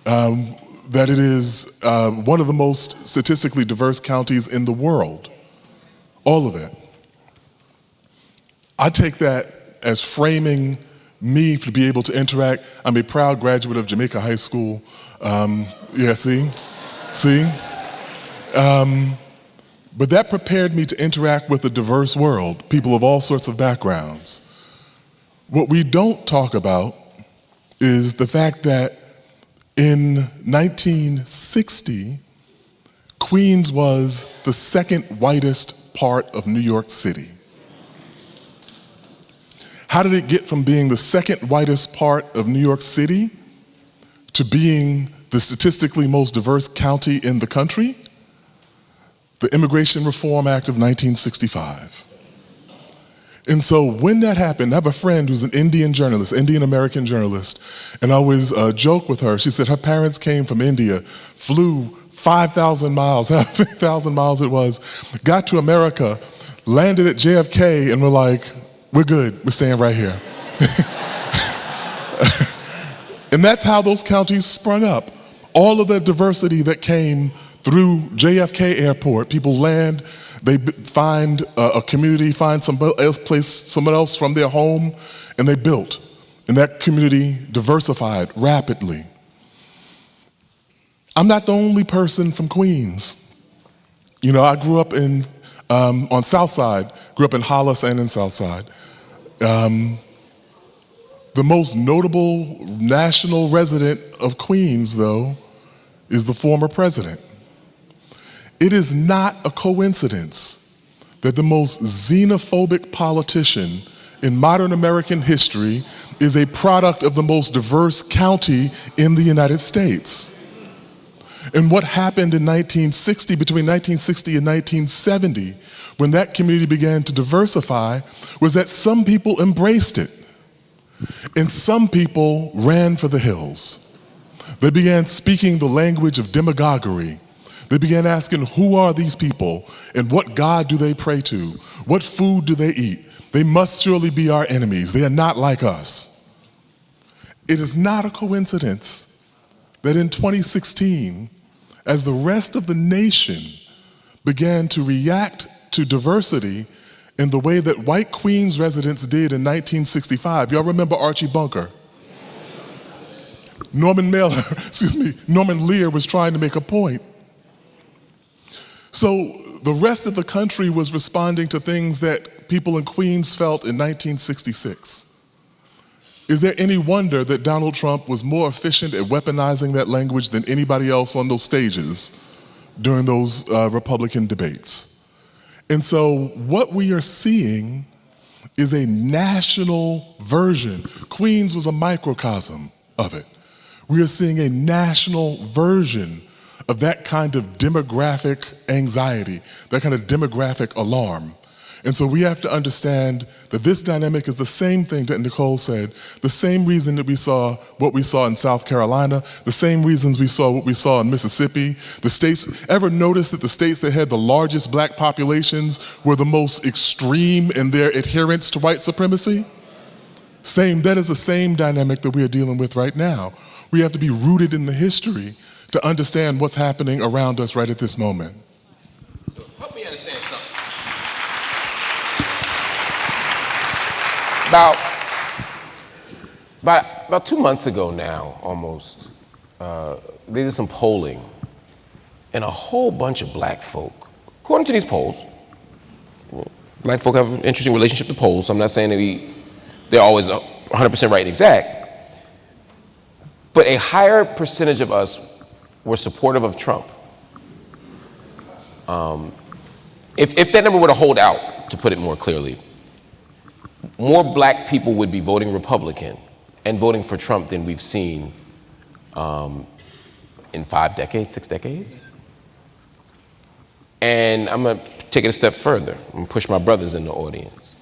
That it is one of the most statistically diverse counties in the world. All of that. I take that as framing me to be able to interact. I'm a proud graduate of Jamaica High School. Yeah, see? But that prepared me to interact with a diverse world, people of all sorts of backgrounds. What we don't talk about is the fact that in 1960, Queens was the second whitest part of New York City. How did it get from being the second whitest part of New York City to being the statistically most diverse county in the country? The Immigration Reform Act of 1965. And so when that happened, I have a friend who's an Indian journalist, Indian American journalist, and I always joke with her. She said her parents came from India, flew 5,000 miles, how many thousand miles it was, got to America, landed at JFK, and were like, we're good, we're staying right here. And that's how those counties sprung up. All of the diversity that came through JFK Airport, people land, they find a community, find someone else from their home, and they built. And that community diversified rapidly. I'm not the only person from Queens. You know, I grew up on South Side, grew up in Hollis and in South Side. The most notable national resident of Queens, though, is the former president. It is not a coincidence that the most xenophobic politician in modern American history is a product of the most diverse county in the United States. And what happened in 1960, between 1960 and 1970, when that community began to diversify, was that some people embraced it. And some people ran for the hills. They began speaking the language of demagoguery. They began asking, who are these people and what God do they pray to? What food do they eat? They must surely be our enemies. They are not like us. It is not a coincidence that in 2016, as the rest of the nation began to react to diversity in the way that white Queens residents did in 1965. Y'all remember Archie Bunker? Norman Lear was trying to make a point. So the rest of the country was responding to things that people in Queens felt in 1966. Is there any wonder that Donald Trump was more efficient at weaponizing that language than anybody else on those stages during those Republican debates? And so what we are seeing is a national version. Queens was a microcosm of it. We are seeing a national version of that kind of demographic anxiety, that kind of demographic alarm. And so we have to understand that this dynamic is the same thing that Nicole said, the same reason that we saw what we saw in South Carolina, the same reasons we saw what we saw in Mississippi. The states, ever notice that the states that had the largest black populations were the most extreme in their adherence to white supremacy? That is the same dynamic that we are dealing with right now. We have to be rooted in the history to understand what's happening around us right at this moment. So help me understand something. About 2 months ago now, almost, they did some polling, and a whole bunch of black folk, according to these polls, black folk have an interesting relationship to polls, so I'm not saying that they're always 100% right and exact, but a higher percentage of us were supportive of Trump. If that number were to hold out, to put it more clearly, more black people would be voting Republican and voting for Trump than we've seen in 5 decades, 6 decades. And I'm gonna take it a step further. I'm gonna push my brothers in the audience.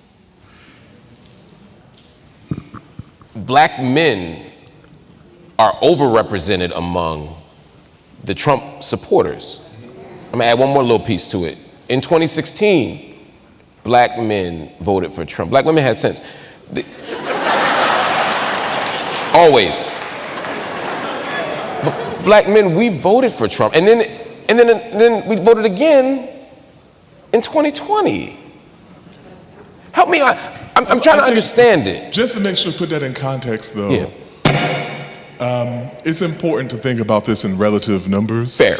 Black men are overrepresented among the Trump supporters. I'm gonna add one more little piece to it. In 2016, black men voted for Trump. Black women had sense. Always. But black men, we voted for Trump. And then we voted again in 2020. Help me, I'm trying to understand it. Just to make sure, put that in context though. Yeah. It's important to think about this in relative numbers. Fair.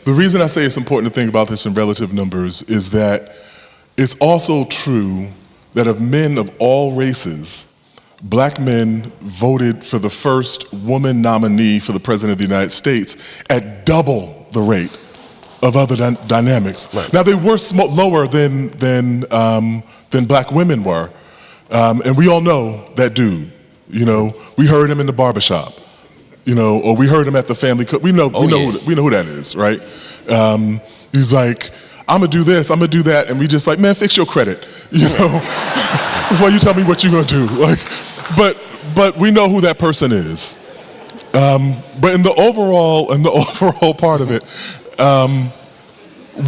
The reason I say it's important to think about this in relative numbers is that it's also true that of men of all races, black men voted for the first woman nominee for the President of the United States at double the rate of other dynamics. Right. Now they were lower than black women were, and we all know that dude. You know, we heard him in the barbershop. You know, or we heard him at the family cook. We know who that is, right? He's like, I'm gonna do this, I'm gonna do that, and we just like, man, fix your credit, you know, before you tell me what you're gonna do. Like, but we know who that person is. But in the overall part of it,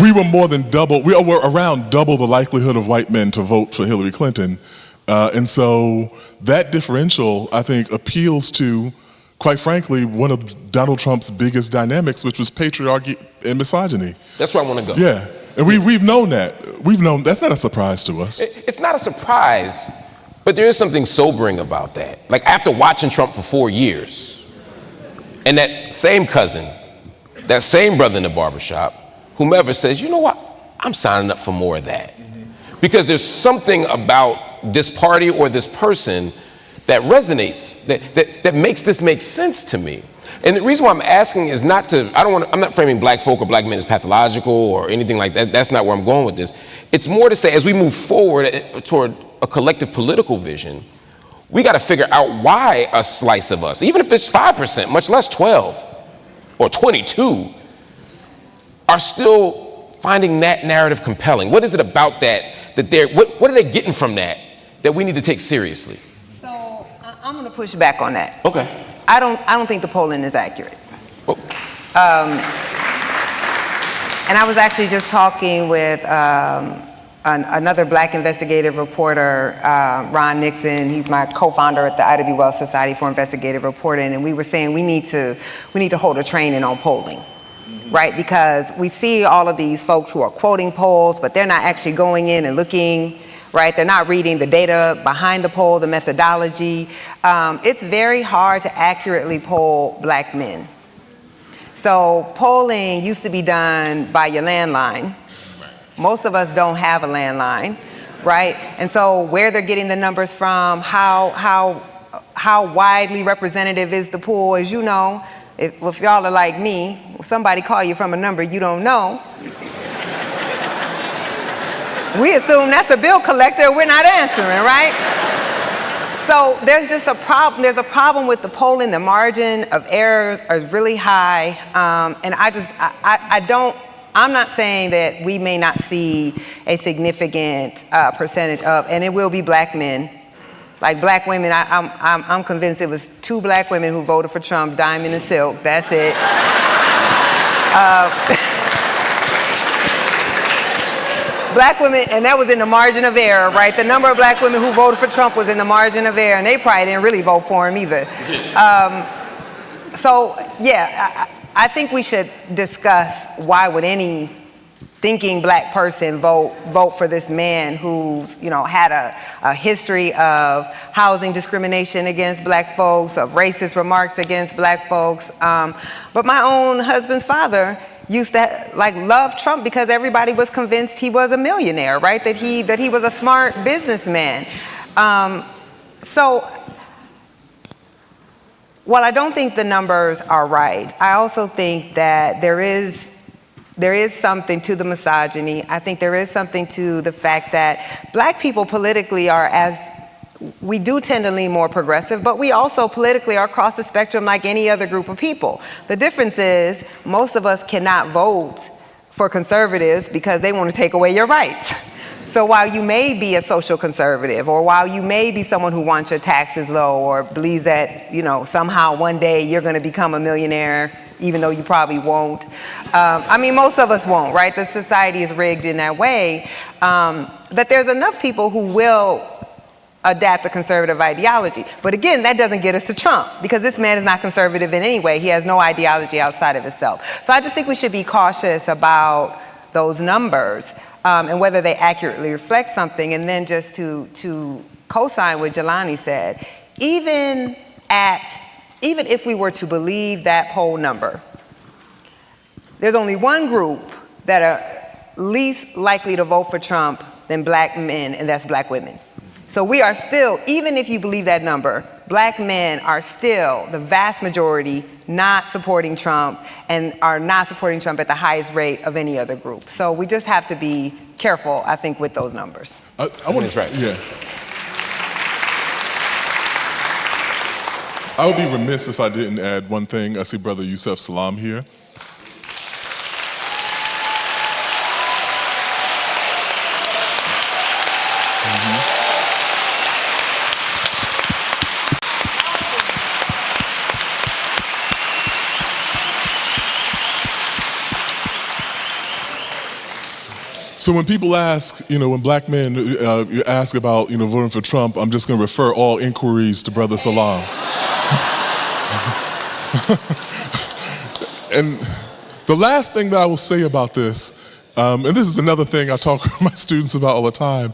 we were more than double. We were around double the likelihood of white men to vote for Hillary Clinton, and so that differential, I think, appeals to, quite frankly, one of Donald Trump's biggest dynamics, which was patriarchy and misogyny. That's where I want to go. Yeah, and we've known that. We've known that's not a surprise to us. It's not a surprise, but there is something sobering about that. Like after watching Trump for 4 years, and that same cousin, that same brother in the barbershop, whomever says, you know what, I'm signing up for more of that. Because there's something about this party or this person that resonates, that makes this make sense to me. And the reason why I'm asking is not to, I'm not framing black folk or black men as pathological or anything like that. That's not where I'm going with this. It's more to say, as we move forward toward a collective political vision, we got to figure out why a slice of us, even if it's 5%, much less 12 or 22, are still finding that narrative compelling. What is it about that what are they getting from that we need to take seriously? So I'm going to push back on that. Okay. I don't think the polling is accurate. Oh. And I was actually just talking with another black investigative reporter, Ron Nixon. He's my co-founder at the Ida B. Wells Society for Investigative Reporting, and we were saying we need to hold a training on polling, right? Because we see all of these folks who are quoting polls, but they're not actually going in and looking. Right? They're not reading the data behind the poll, the methodology. It's very hard to accurately poll black men. So polling used to be done by your landline. Most of us don't have a landline, right? And so where they're getting the numbers from, how widely representative is the pool, as you know, if y'all are like me, if somebody call you from a number you don't know, we assume that's a bill collector, we're not answering, right? So there's just a problem. There's a problem with the polling. The margin of errors are really high, and I'm not saying that we may not see a significant percentage of, and it will be black men. Like black women, I'm convinced it was 2 black women who voted for Trump, Diamond and Silk. That's it. Black women, and that was in the margin of error, right? The number of black women who voted for Trump was in the margin of error, and they probably didn't really vote for him either. So, yeah, I think we should discuss why would any thinking black person vote for this man who's, had a history of housing discrimination against black folks, of racist remarks against black folks. But my own husband's father used to love Trump because everybody was convinced he was a millionaire, right? That he was a smart businessman. So while I don't think the numbers are right, I also think that there is something to the misogyny. I think there is something to the fact that black people politically are we do tend to lean more progressive, but we also politically are across the spectrum like any other group of people. The difference is most of us cannot vote for conservatives because they want to take away your rights. So while you may be a social conservative, or while you may be someone who wants your taxes low, or believes that, somehow one day you're going to become a millionaire, even though you probably won't. Most of us won't, right? The society is rigged in that way, that there's enough people who will adapt a conservative ideology. But again, that doesn't get us to Trump, because this man is not conservative in any way. He has no ideology outside of himself. So I just think we should be cautious about those numbers and whether they accurately reflect something. And then just to co-sign what Jelani said, even if we were to believe that poll number, there's only one group that are least likely to vote for Trump than black men, and that's black women. So we are still, even if you believe that number, black men are still the vast majority not supporting Trump, and are not supporting Trump at the highest rate of any other group. So we just have to be careful, I think, with those numbers. That's right. Yeah. I would be remiss if I didn't add one thing. I see Brother Yusef Salam here. So when people ask, when black men you ask about, voting for Trump, I'm just going to refer all inquiries to Brother Salam. And the last thing that I will say about this, and this is another thing I talk with my students about all the time,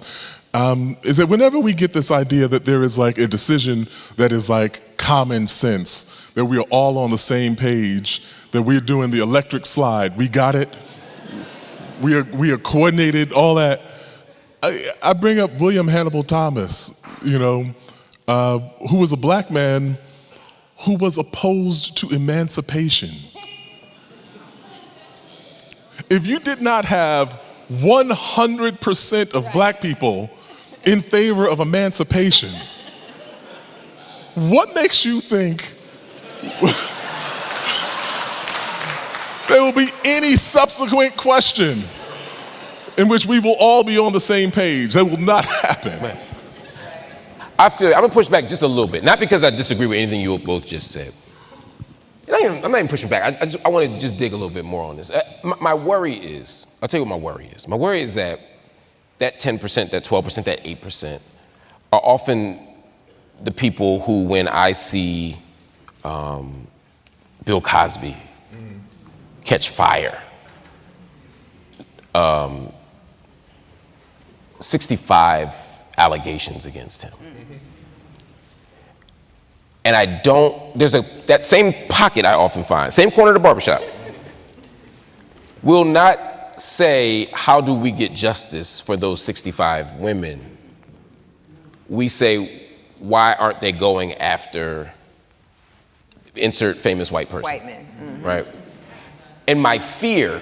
is that whenever we get this idea that there is like a decision that is like common sense, that we are all on the same page, that we're doing the electric slide, we got it, we are coordinated, all that. I bring up William Hannibal Thomas, who was a black man who was opposed to emancipation. If you did not have 100% of black people in favor of emancipation, what makes you think there will be any subsequent question in which we will all be on the same page? That will not happen. Man. I'm gonna push back just a little bit, not because I disagree with anything you both just said. I'm not even pushing back. I want to just dig a little bit more on this. My worry is, I'll tell you what my worry is. My worry is that 10%, that 12%, that 8% are often the people who, when I see Bill Cosby catch fire, 65 allegations against him. And that same pocket I often find, same corner of the barbershop, will not say, how do we get justice for those 65 women? We say, why aren't they going after insert famous white person? White men. Mm-hmm. Right? And my fear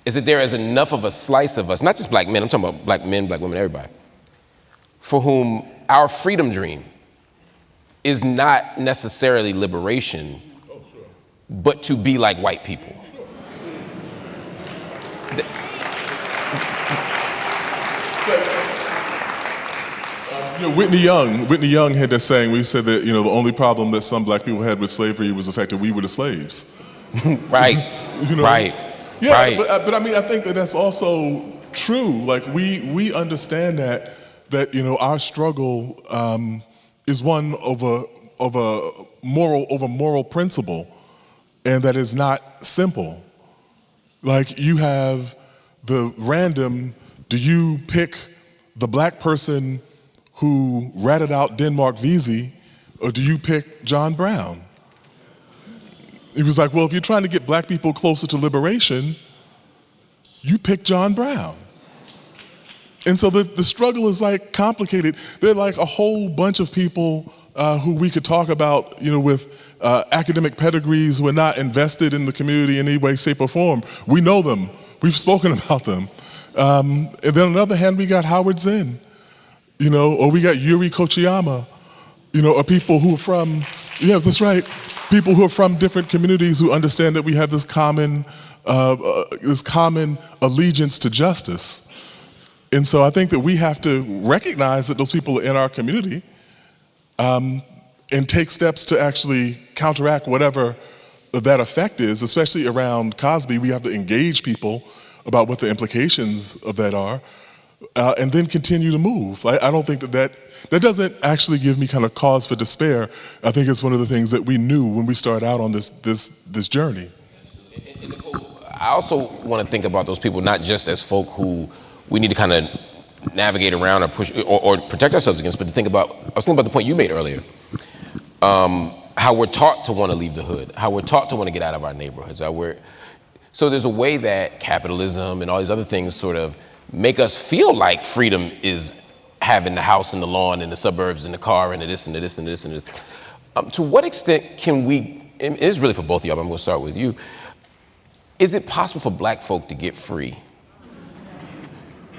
is that there is enough of a slice of us, not just black men, I'm talking about black men, black women, everybody, for whom our freedom dream is not necessarily liberation, but to be like white people. Whitney Young had that saying, we said that, the only problem that some black people had with slavery was the fact that we were the slaves. Right, right. Yeah, right. But I think that that's also true. Like we understand that our struggle is one of a moral principle, and that is not simple. Like you have the random, do you pick the black person who ratted out Denmark Vesey, or do you pick John Brown? He was like, well, if you're trying to get black people closer to liberation, you pick John Brown. And so the struggle is like complicated. There are like a whole bunch of people who we could talk about, with academic pedigrees who are not invested in the community in any way, shape, or form. We know them. We've spoken about them. And then on the other hand, we got Howard Zinn, you know, or we got Yuri Kochiyama, you know, or people who are from, yeah, that's right, people who are from different communities who understand that we have this common allegiance to justice. And so I think that we have to recognize that those people are in our community and take steps to actually counteract whatever that effect is, especially around Cosby. We have to engage people about what the implications of that are, and then continue to move. I don't think that doesn't actually give me kind of cause for despair. I think it's one of the things that we knew when we started out on this journey. And Nicole, I also want to think about those people not just as folk who we need to kind of navigate around or push or protect ourselves against, but to think about, I was thinking about the point you made earlier, how we're taught to want to leave the hood, how we're taught to want to get out of our neighborhoods. So there's a way that capitalism and all these other things sort of make us feel like freedom is having the house and the lawn and the suburbs and the car and the this and the this and this and this. To what extent can we, and it's really for both of y'all, but I'm going to start with you, is it possible for black folk to get free?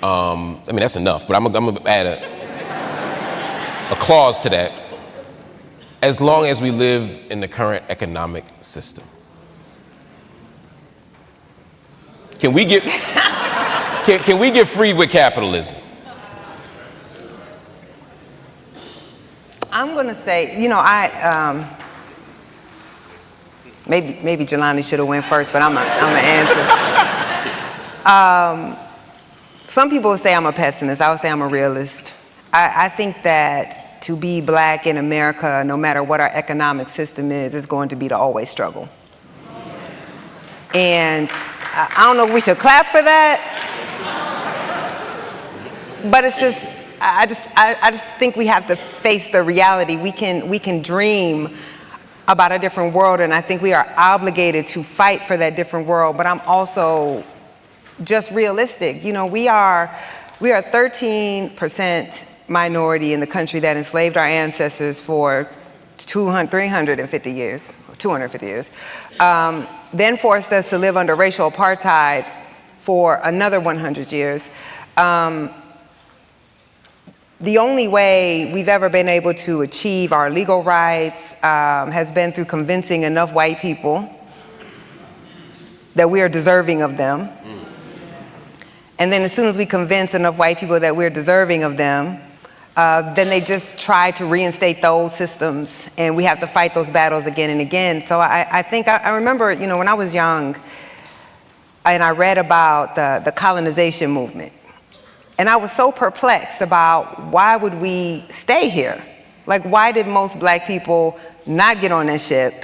I mean, that's enough, but I'm going to add a clause to that. As long as we live in the current economic system. Can we get can we get free with capitalism? I'm gonna say, you know, maybe Jelani should have went first, but I'm gonna answer. Some people would say I'm a pessimist. I would say I'm a realist. I think that to be black in America, no matter what our economic system is going to be to always struggle. And I don't know if we should clap for that, but it's just, I just think we have to face the reality. We can dream about a different world, and I think we are obligated to fight for that different world, but I'm also just realistic. You know, we are 13% minority in the country that enslaved our ancestors for 350 years, 250 years, then forced us to live under racial apartheid for another 100 years. The only way we've ever been able to achieve our legal rights has been through convincing enough white people that we are deserving of them. And then as soon as we convince enough white people that we're deserving of them, then they just try to reinstate those systems, and we have to fight those battles again and again. So I think, I remember, you know, when I was young, and I read about the colonization movement, and I was so perplexed about why would we stay here? Like, why did most black people not get on that ship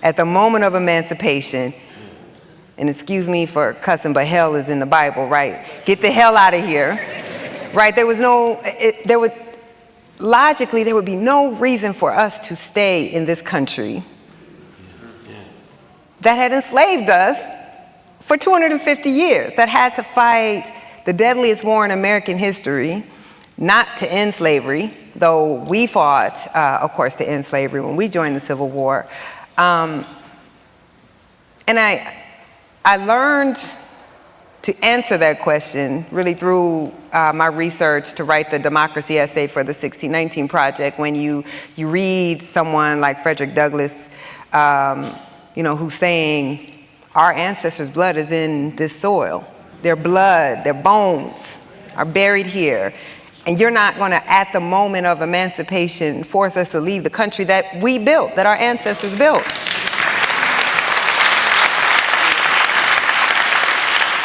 at the moment of emancipation? And excuse me for cussing, but hell is in the Bible, right? Get the hell out of here, right? Logically, there would be no reason for us to stay in this country that had enslaved us for 250 years, that had to fight the deadliest war in American history, not to end slavery, though we fought, of course, to end slavery when we joined the Civil War. And I learned to answer that question really through my research to write the democracy essay for the 1619 Project. When you read someone like Frederick Douglass, you know, who's saying, our ancestors' blood is in this soil. Their blood, their bones are buried here. And you're not gonna, at the moment of emancipation, force us to leave the country that we built, that our ancestors built.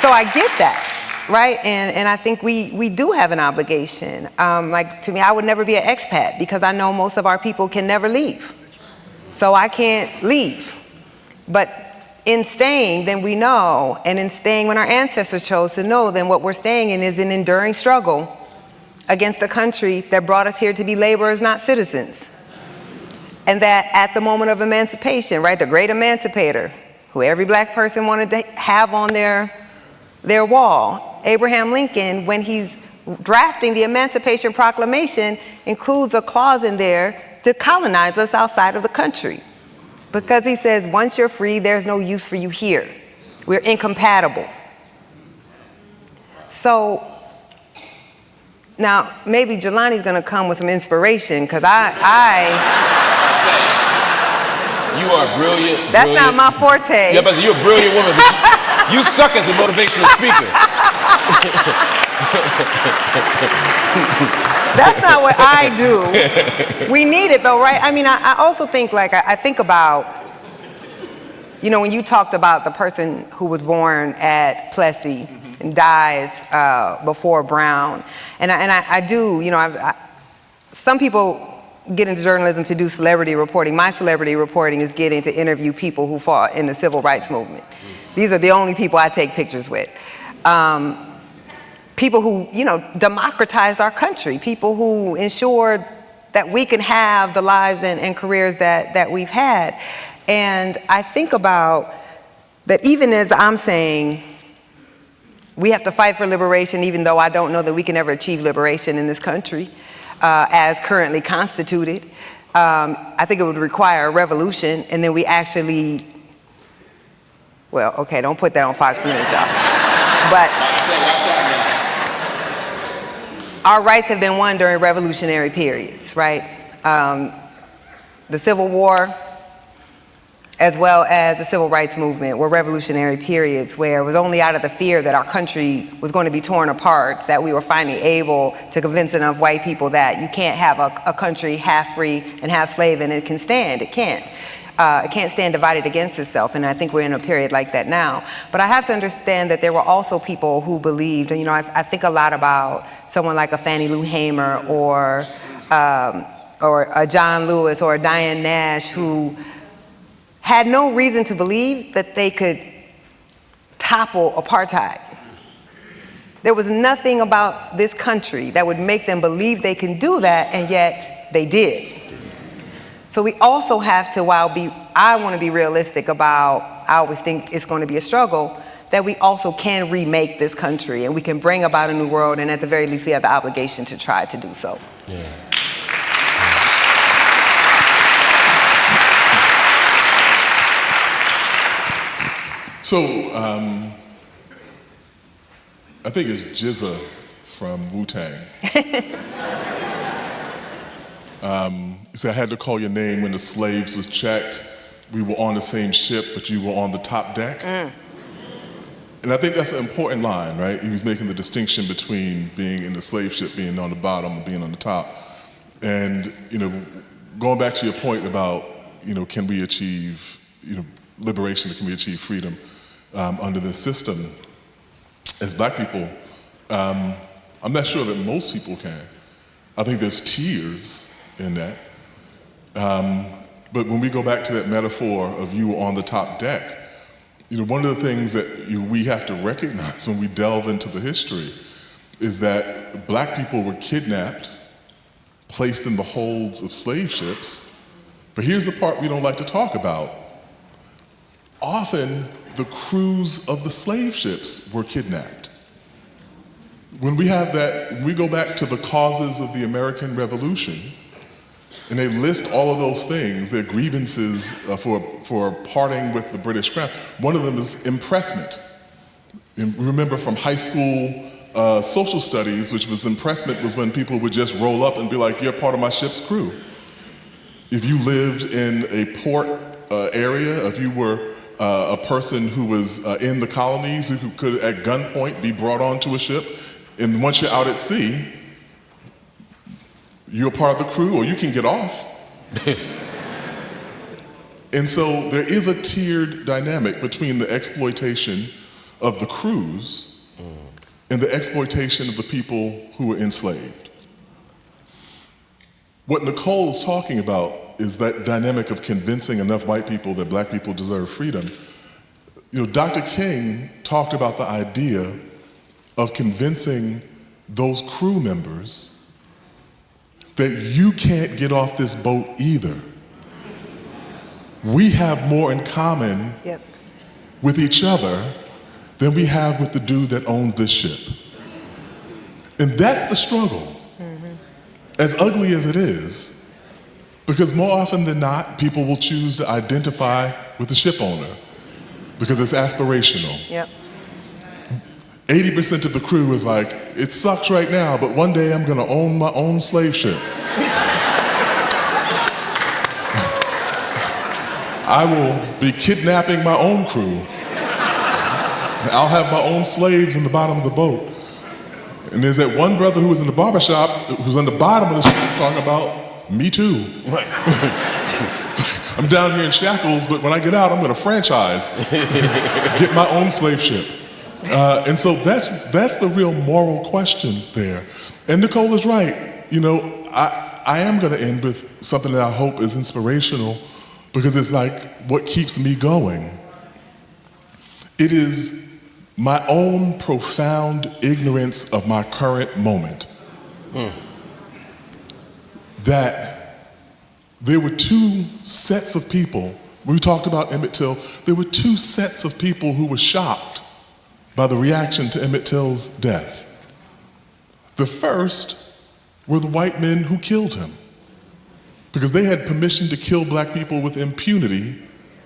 So I get that, right? And I think we do have an obligation. Like, to me, I would never be an expat because I know most of our people can never leave. So I can't leave. But in staying, then we know, and in staying when our ancestors chose to know, then what we're staying in is an enduring struggle against a country that brought us here to be laborers, not citizens. And that at the moment of emancipation, right, the great emancipator, who every black person wanted to have on their wall, Abraham Lincoln, when he's drafting the Emancipation Proclamation, includes a clause in there to colonize us outside of the country. Because he says, once you're free, there's no use for you here. We're incompatible. So Now, maybe Jelani's gonna come with some inspiration, because You are brilliant. That's not my forte. Yeah, but you're a brilliant woman. But you suck as a motivational speaker. That's not what I do. We need it though, right? I mean, I also think, like, I think about, you know, when you talked about the person who was born at Plessy and dies before Brown, and I do, you know, some people get into journalism to do celebrity reporting. My celebrity reporting is getting to interview people who fought in the civil rights movement. These are the only people I take pictures with. People who, you know, democratized our country, people who ensured that we can have the lives and careers that we've had. And I think about that, even as I'm saying, we have to fight for liberation, even though I don't know that we can ever achieve liberation in this country as currently constituted. I think it would require a revolution, and then we actually, well, okay, don't put that on Fox News, y'all. But our rights have been won during revolutionary periods, right? The Civil War, as well as the Civil Rights Movement, were revolutionary periods where it was only out of the fear that our country was going to be torn apart that we were finally able to convince enough white people that you can't have a country half free and half slave and it can stand. It can't. It can't stand divided against itself, and I think we're in a period like that now. But I have to understand that there were also people who believed, and you know, I think a lot about someone like a Fannie Lou Hamer or a John Lewis or a Diane Nash, who had no reason to believe that they could topple apartheid. There was nothing about this country that would make them believe they can do that, and yet they did. So we also have to, I want to be realistic about, I always think it's going to be a struggle, that we also can remake this country and we can bring about a new world, and at the very least we have the obligation to try to do so. Yeah. So, I think it's Jizza from Wu-Tang. He said, I had to call your name when the slaves was checked. We were on the same ship, but you were on the top deck. And I think that's an important line, right? He was making the distinction between being in the slave ship, being on the bottom, and being on the top. And, you know, going back to your point about, you know, can we achieve, you know, liberation, can we achieve freedom under this system? As black people, I'm not sure that most people can. I think there's tiers in that. But when we go back to that metaphor of you on the top deck, you know, one of the things that we have to recognize when we delve into the history is that black people were kidnapped, placed in the holds of slave ships. But here's the part we don't like to talk about. Often, the crews of the slave ships were kidnapped. When we have that, when we go back to the causes of the American Revolution, and they list all of those things, their grievances for parting with the British Crown. One of them is impressment. And remember from high school social studies, which was impressment was when people would just roll up and be like, you're part of my ship's crew. If you lived in a port area, if you were a person who was in the colonies who could at gunpoint be brought onto a ship, and once you're out at sea, you're a part of the crew, or you can get off. And so there is a tiered dynamic between the exploitation of the crews and the exploitation of the people who were enslaved. What Nicole is talking about is that dynamic of convincing enough white people that black people deserve freedom. You know, Dr. King talked about the idea of convincing those crew members that you can't get off this boat either. We have more in common with each other than we have with the dude that owns this ship. And that's the struggle, as ugly as it is, because more often than not, people will choose to identify with the ship owner because it's aspirational. 80% of the crew is like, it sucks right now, but one day I'm gonna own my own slave ship. I will be kidnapping my own crew. I'll have my own slaves in the bottom of the boat. And there's that one brother who was in the barbershop, who's on the bottom of the ship talking about, me too. Right. I'm down here in shackles, but when I get out, I'm gonna franchise, get my own slave ship. And so that's the real moral question there. And Nicole is right. You know, I am gonna end with something that I hope is inspirational, because it's like what keeps me going. It is my own profound ignorance of my current moment. That there were two sets of people, we talked about Emmett Till, there were two sets of people who were shocked by the reaction to Emmett Till's death. The first were the white men who killed him, because they had permission to kill black people with impunity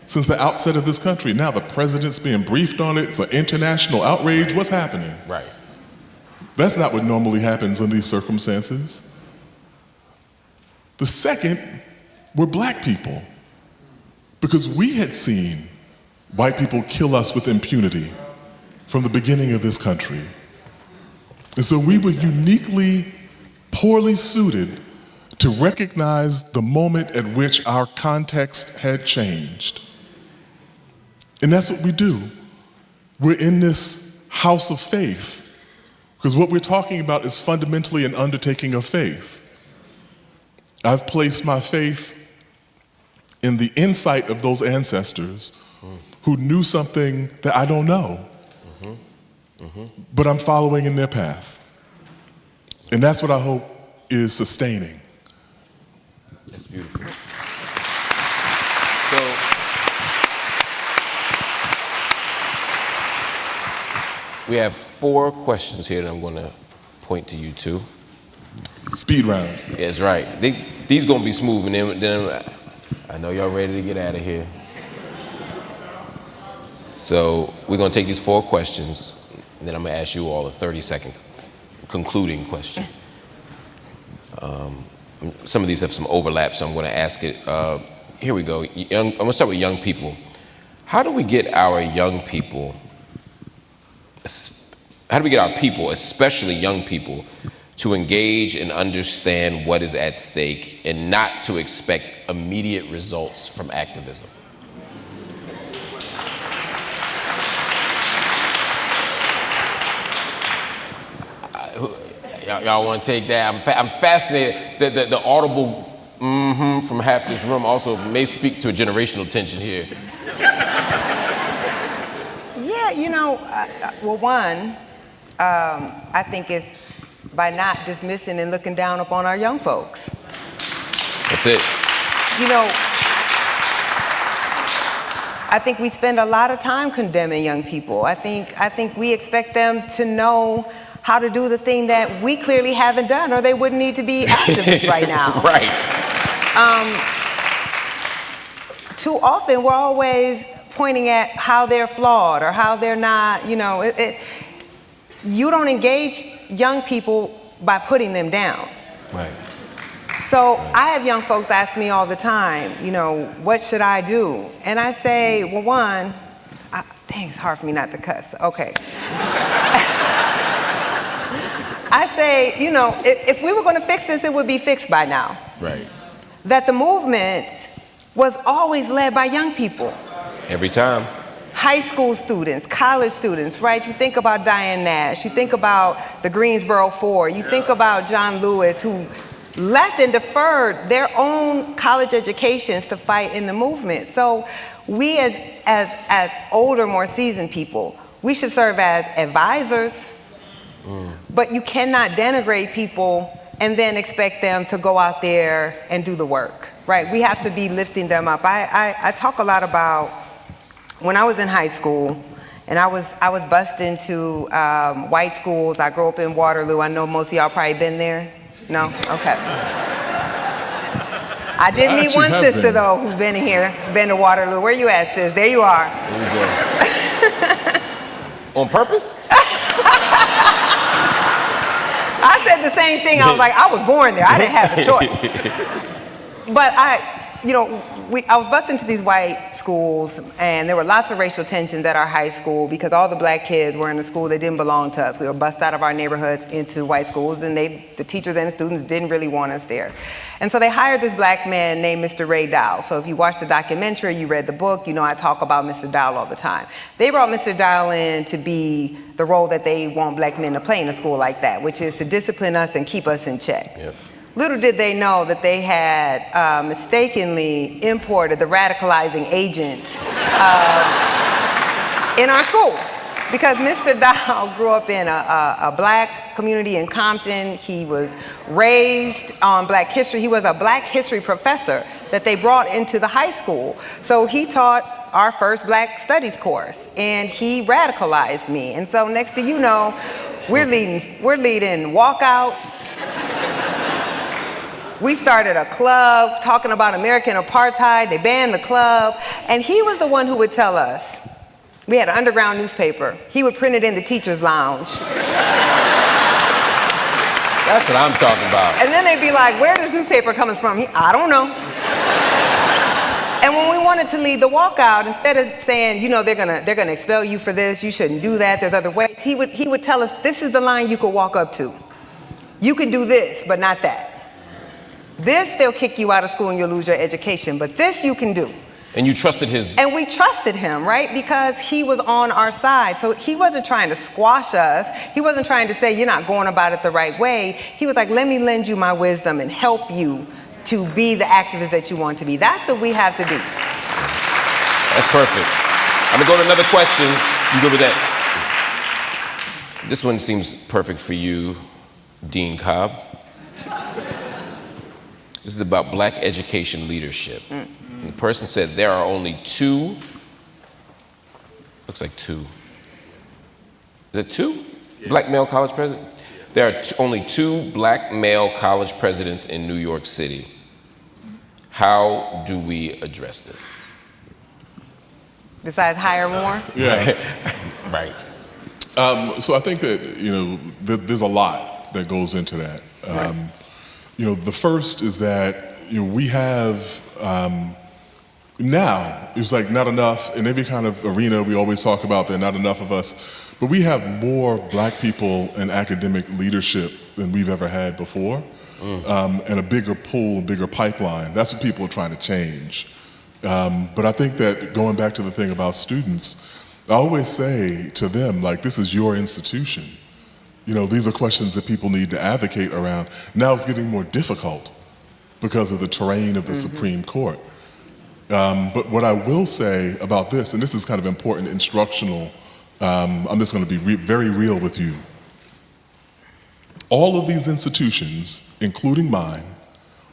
since the outset of this country. Now the president's being briefed on it, it's an international outrage, what's happening? Right. That's not what normally happens in these circumstances. The second were black people, because we had seen white people kill us with impunity from the beginning of this country. And so we were uniquely poorly suited to recognize the moment at which our context had changed. And that's what we do. We're in this house of faith, because what we're talking about is fundamentally an undertaking of faith. I've placed my faith in the insight of those ancestors who knew something that I don't know, but I'm following in their path. And that's what I hope is sustaining. That's beautiful. So, we have 4 questions here that I'm going to point to you two. Speed round. That's right. These going to be smooth, and then I know y'all ready to get out of here. So we're going to take these 4 questions, and then I'm going to ask you all a 30-second concluding question. Some of these have some overlap, so I'm going to ask it. Here we go. I'm going to start with young people. How do we get our young people, especially young people, to engage and understand what is at stake and not to expect immediate results from activism? Y'all want to take that? I'm fascinated that the audible from half this room also may speak to a generational tension here. Yeah, you know, well, one, I think it's by not dismissing and looking down upon our young folks. That's it. You know, I think we spend a lot of time condemning young people. I think we expect them to know how to do the thing that we clearly haven't done, or they wouldn't need to be activists right now. Right. Too often we're always pointing at how they're flawed or how they're not, you know, you don't engage young people by putting them down. Right. So I have young folks ask me all the time, you know, what should I do? And I say, well, one, dang, it's hard for me not to cuss. Okay. I say, you know, if we were going to fix this, it would be fixed by now. Right. That the movement was always led by young people. Every time. High school students, college students, right? You think about Diane Nash, you think about the Greensboro Four, you think about John Lewis, who left and deferred their own college educations to fight in the movement. So we as older, more seasoned people, we should serve as advisors, but you cannot denigrate people and then expect them to go out there and do the work, right? We have to be lifting them up. I talk a lot about when I was in high school, and I was bused into white schools. I grew up in Waterloo. I know most of y'all probably been there. No? Okay. I did meet one sister, though, who's been here, been to Waterloo. Where you at, sis? There you are. There you go. On purpose? I said the same thing. I was like, I was born there. I didn't have a choice. But I was bused into these white schools, and there were lots of racial tensions at our high school because all the black kids were in a school that didn't belong to us. We were bused out of our neighborhoods into white schools, and the teachers and the students didn't really want us there. And so they hired this black man named Mr. Ray Dowell. So if you watched the documentary, you read the book, you know I talk about Mr. Dowell all the time. They brought Mr. Dowell in to be the role that they want black men to play in a school like that, which is to discipline us and keep us in check. Yep. Little did they know that they had mistakenly imported the radicalizing agent in our school. Because Mr. Dowell grew up in a black community in Compton. He was raised on black history. He was a black history professor that they brought into the high school. So he taught our first black studies course, and he radicalized me. And so next thing you know, we're leading walkouts. We started a club talking about American apartheid. They banned the club. And he was the one who would tell us, we had an underground newspaper. He would print it in the teacher's lounge. That's what I'm talking about. And then they'd be like, where is this newspaper coming from? I don't know. And when we wanted to lead the walkout, instead of saying, they're gonna expel you for this, you shouldn't do that, there's other ways, he would tell us, this is the line you could walk up to. You can do this, but not that. This, they'll kick you out of school and you'll lose your education, but this you can do. And you trusted his... And we trusted him, right? Because he was on our side. So he wasn't trying to squash us. He wasn't trying to say, you're not going about it the right way. He was like, let me lend you my wisdom and help you to be the activist that you want to be. That's what we have to be. That's perfect. I'm gonna go to another question. You go with that. This one seems perfect for you, Dean Cobb. This is about black education leadership. And the person said there are only two, looks like two. Is it two? Yeah. Black male college presidents? Yeah. There are only two black male college presidents in New York City. How do we address this? Besides hire more? Yeah. Right. So I think that, there's a lot that goes into that. Right. The first is that, we have, now, it's like not enough, in every kind of arena we always talk about there are not enough of us, but we have more black people in academic leadership than we've ever had before, and a bigger pool, a bigger pipeline. That's what people are trying to change. But I think that going back to the thing about students, I always say to them, like, this is your institution. These are questions that people need to advocate around. Now it's getting more difficult because of the terrain of the Supreme Court. But what I will say about this, and this is kind of important, instructional, I'm just going to be very real with you. All of these institutions, including mine,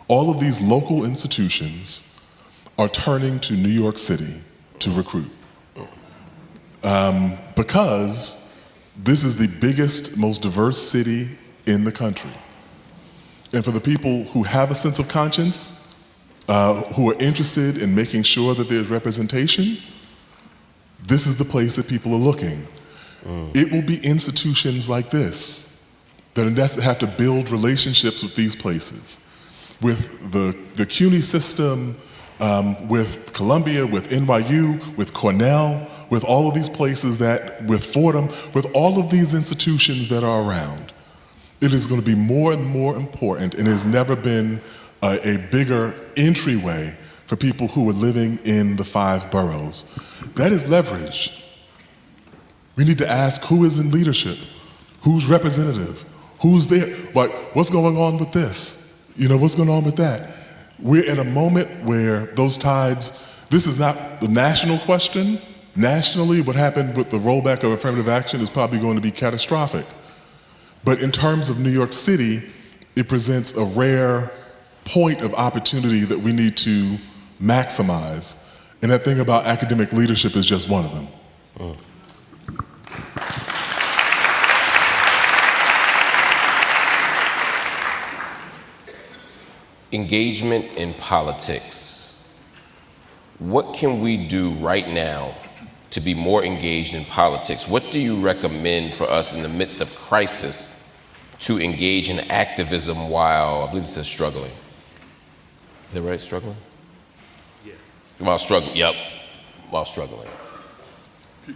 all of these local institutions are turning to New York City to recruit. Because this is the biggest, most diverse city in the country. And for the people who have a sense of conscience, who are interested in making sure that there's representation, this is the place that people are looking. It will be institutions like this that have to build relationships with these places, with the CUNY system, with Columbia, with NYU, with Cornell, with all of these places with Fordham, with all of these institutions that are around. It is going to be more and more important, and has never been a bigger entryway for people who are living in the 5 boroughs. That is leverage. We need to ask who is in leadership, who's representative, who's there, like, what's going on with this? What's going on with that? We're in a moment where those tides, this is not the national question. Nationally, what happened with the rollback of affirmative action is probably going to be catastrophic. But in terms of New York City, it presents a rare point of opportunity that we need to maximize. And that thing about academic leadership is just one of them. Engagement in politics. What can we do right now to be more engaged in politics. What do you recommend for us in the midst of crisis to engage in activism while, I believe it says struggling. Is that right, struggling? Yes. While struggling, yep, while struggling.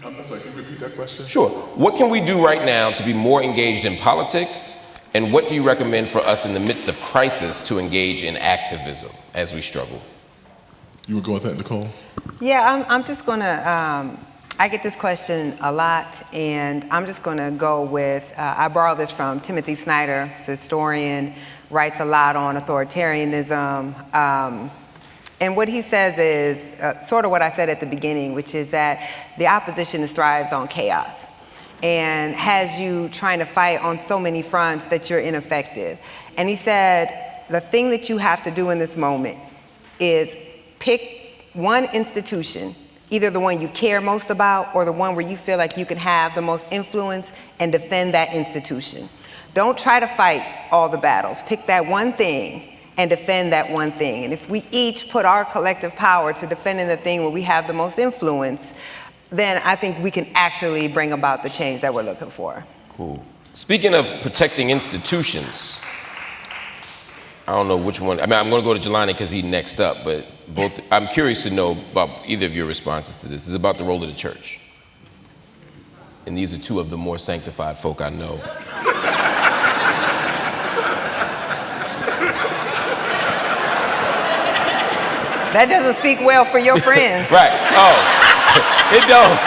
I'm sorry, can you repeat that question? Sure. What can we do right now to be more engaged in politics? And what do you recommend for us in the midst of crisis to engage in activism as we struggle? You would go with that, Nicole? Yeah, I'm just gonna, I get this question a lot, and I'm just gonna go with, I borrowed this from Timothy Snyder, he's a historian, writes a lot on authoritarianism. And what he says is sort of what I said at the beginning, which is that the opposition thrives on chaos and has you trying to fight on so many fronts that you're ineffective. And he said, the thing that you have to do in this moment is pick one institution, either the one you care most about or the one where you feel like you can have the most influence, and defend that institution. Don't try to fight all the battles. Pick that one thing and defend that one thing. And if we each put our collective power to defending the thing where we have the most influence, then I think we can actually bring about the change that we're looking for. Cool. Speaking of protecting institutions, I don't know which one. I mean, I'm going to go to Jelani because he's next up, but both. I'm curious to know about either of your responses to this. It's about the role of the church. And these are two of the more sanctified folk I know. That doesn't speak well for your friends. Right. Oh, it don't.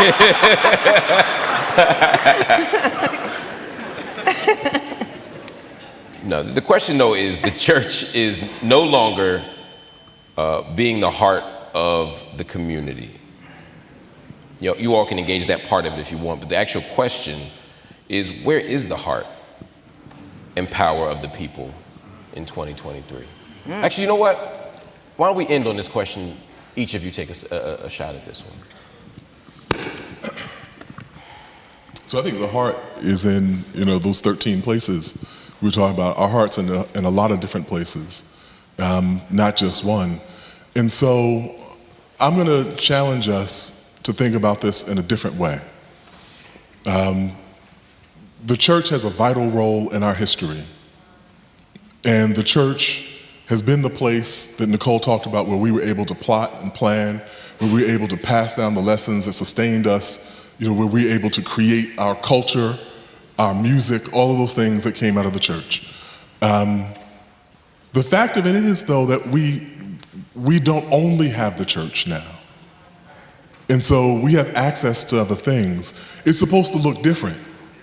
No, the question though is the church is no longer being the heart of the community. You know, you all can engage that part of it if you want, but the actual question is, where is the heart and power of the people in 2023? Actually, you know what? Why don't we end on this question? Each of you take a shot at this one. So I think the heart is in, those 13 places we were talking about. Our heart's in a lot of different places, not just one. And so I'm going to challenge us to think about this in a different way. The church has a vital role in our history. And the church has been the place that Nicole talked about, where we were able to plot and plan, where we were able to pass down the lessons that sustained us, where we were able to create our culture, our music, all of those things that came out of the church. The fact of it is, though, that we don't only have the church now. And so we have access to other things. It's supposed to look different.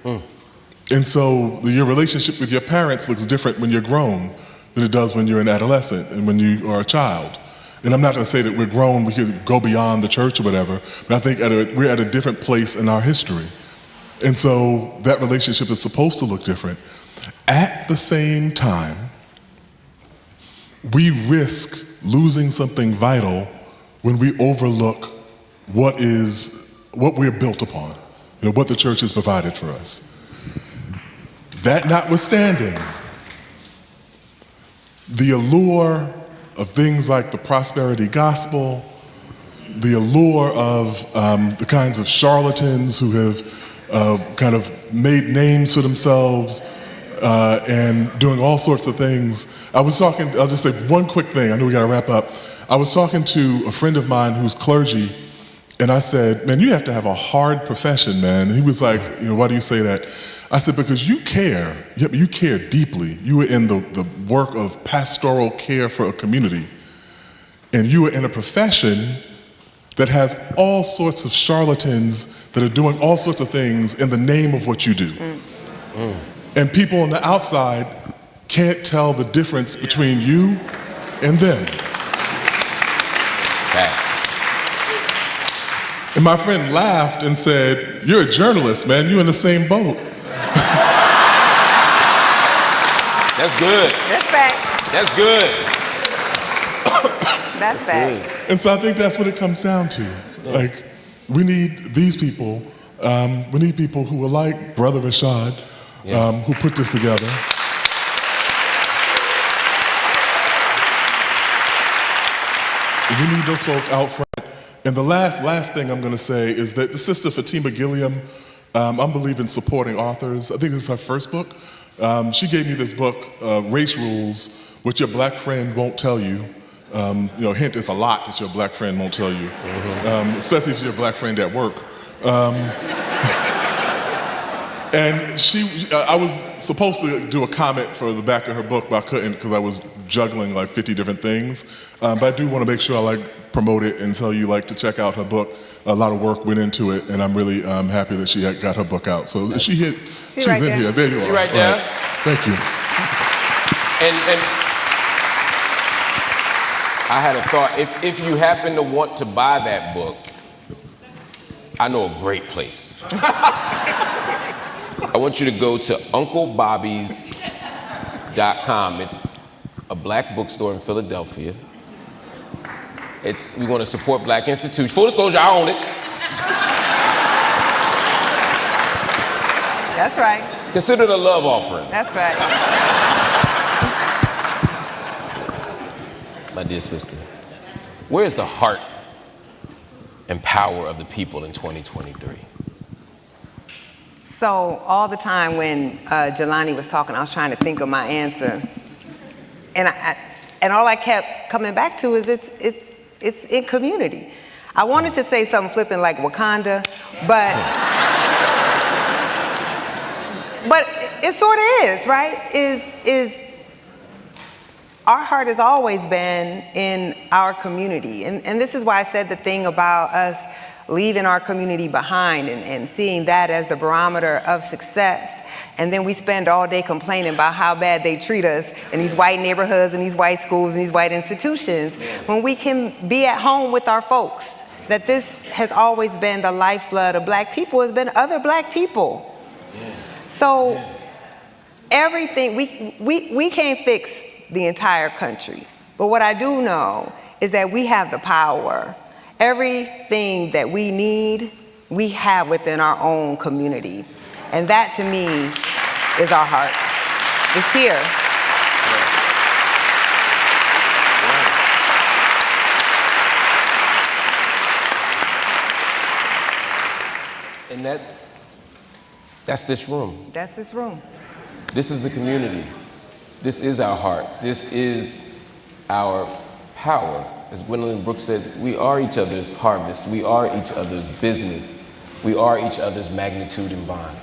And so your relationship with your parents looks different when you're grown than it does when you're an adolescent and when you are a child. And I'm not going to say that we're grown, we could go beyond the church or whatever, but I think we're at a different place in our history. And so that relationship is supposed to look different. At the same time, we risk losing something vital when we overlook what we're built upon, what the church has provided for us. That notwithstanding, the allure of things like the prosperity gospel, the allure of the kinds of charlatans who have kind of made names for themselves and doing all sorts of things. I'll just say one quick thing, I know we gotta wrap up. I was talking to a friend of mine who's clergy, and I said, man, you have to have a hard profession, man. And he was like, why do you say that? I said, because you care deeply. You were in the work of pastoral care for a community. And you are in a profession that has all sorts of charlatans that are doing all sorts of things in the name of what you do. And people on the outside can't tell the difference between you and them. And my friend laughed and said, you're a journalist, man. You're in the same boat. That's good. That's fact. That's good. That's facts. And so I think that's what it comes down to. Like, we need these people. We need people who are like Brother Rashad, who put this together. We need those folk out front. And the last thing I'm going to say is that the sister Fatima Gilliam, I'm believing supporting authors. I think this is her first book. She gave me this book, Race Rules, What Your Black Friend Won't Tell You. Hint, it's a lot that your black friend won't tell you, especially if you're a black friend at work. And I was supposed to do a comment for the back of her book, but I couldn't because I was juggling like 50 different things. But I do want to make sure I promote it and tell you to check out her book. A lot of work went into it, and I'm really happy that she got her book out. So she's right in there. here. There you are. She's right there. Right. Thank you. And I had a thought. If you happen to want to buy that book, I know a great place. I want you to go to UncleBobby's.com. It's a black bookstore in Philadelphia. We want to support black institutions. Full disclosure, I own it. That's right. Consider it a love offering. That's right. My dear sister, where's the heart and power of the people in 2023? So all the time when Jelani was talking, I was trying to think of my answer, and all I kept coming back to is it's in community. I wanted to say something flippant like Wakanda, but it sort of is, right? Is our heart has always been in our community, and this is why I said the thing about us leaving our community behind and seeing that as the barometer of success. And then we spend all day complaining about how bad they treat us in these white neighborhoods and these white schools and these white institutions, when we can be at home with our folks. That this has always been the lifeblood of black people, has been other black people. So everything, we can't fix the entire country. But what I do know is that we have the power. Everything that we need, we have within our own community. And that, to me, is our heart. It's here. And that's this room. That's this room. This is the community. This is our heart. This is our power. As Gwendolyn Brooks said, we are each other's harvest. We are each other's business. We are each other's magnitude and bond.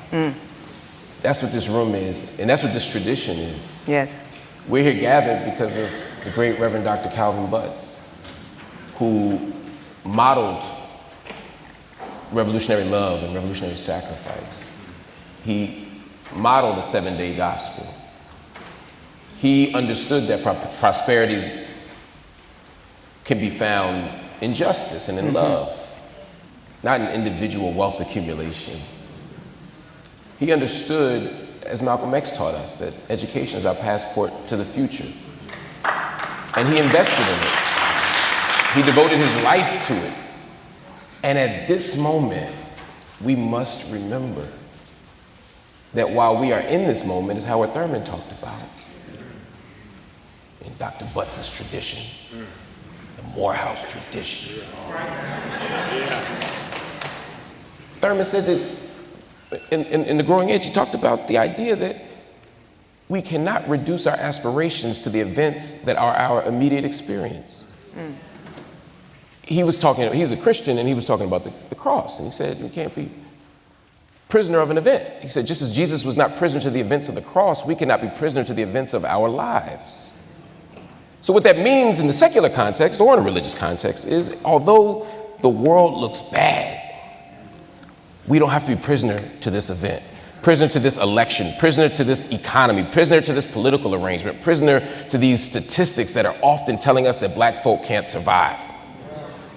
That's what this room is, and that's what this tradition is. Yes. We're here gathered because of the great Reverend Dr. Calvin Butts, who modeled revolutionary love and revolutionary sacrifice. He modeled a 7-day gospel. He understood that prosperities can be found in justice and in love, not in individual wealth accumulation. He understood, as Malcolm X taught us, that education is our passport to the future. And he invested in it. He devoted his life to it. And at this moment, we must remember that while we are in this moment, as Howard Thurman talked about, in Dr. Butts' tradition, the Morehouse tradition. Thurman said that in The Growing Edge, he talked about the idea that we cannot reduce our aspirations to the events that are our immediate experience. He's a Christian, and he was talking about the cross, and he said we can't be prisoner of an event. He said just as Jesus was not prisoner to the events of the cross, we cannot be prisoner to the events of our lives. So what that means in the secular context or in a religious context is, although the world looks bad, we don't have to be prisoner to this event, prisoner to this election, prisoner to this economy, prisoner to this political arrangement, prisoner to these statistics that are often telling us that black folk can't survive.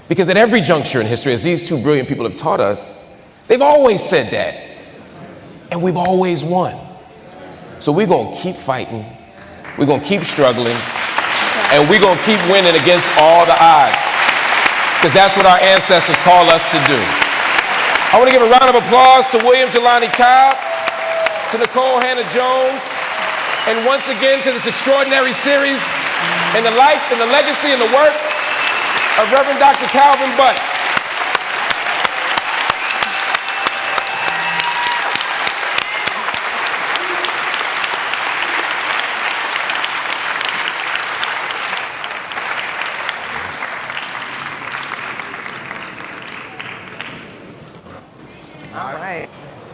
Because at every juncture in history, as these two brilliant people have taught us, they've always said that, and we've always won. So we're gonna keep fighting, we're gonna keep struggling, and we're gonna keep winning against all the odds, because that's what our ancestors call us to do. I want to give a round of applause to William Jelani Cobb, to Nicole Hannah-Jones, and once again to this extraordinary series in the life and the legacy and the work of Reverend Dr. Calvin Butts.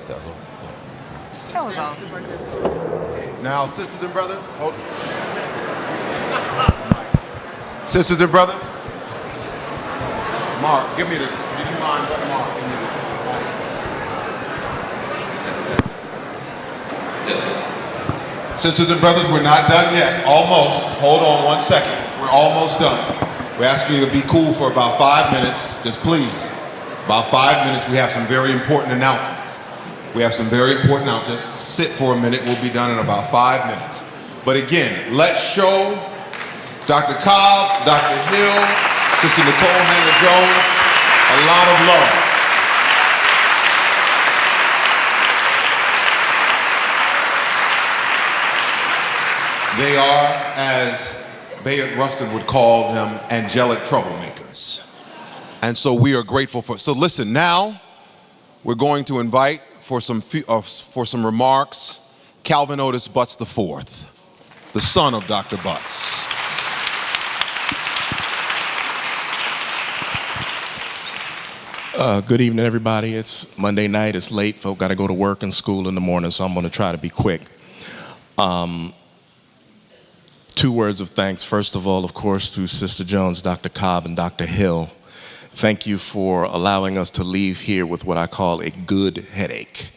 So, That was awesome. Now, sisters and brothers, hold. Sisters and brothers, Mark, give me the. Do you mind letting Mark give me this? Sisters and brothers, we're not done yet. Almost. Hold on 1 second. We're almost done. We're asking you to be cool for about 5 minutes. Just please. About 5 minutes. We have some very important announcements. Just sit for a minute. We'll be done in about 5 minutes. But again, let's show Dr. Cobb, Dr. Hill, Sister Nicole Hannah-Jones a lot of love. They are, as Bayard Rustin would call them, angelic troublemakers. And so we are grateful for, so listen, now we're going to invite for some remarks, Calvin Otis Butts IV, the son of Dr. Butts. Good evening, everybody. It's Monday night, it's late, folk gotta go to work and school in the morning, so I'm gonna try to be quick. 2 words of thanks. First of all, of course, to Sister Jones, Dr. Cobb, and Dr. Hill. Thank you for allowing us to leave here with what I call a good headache.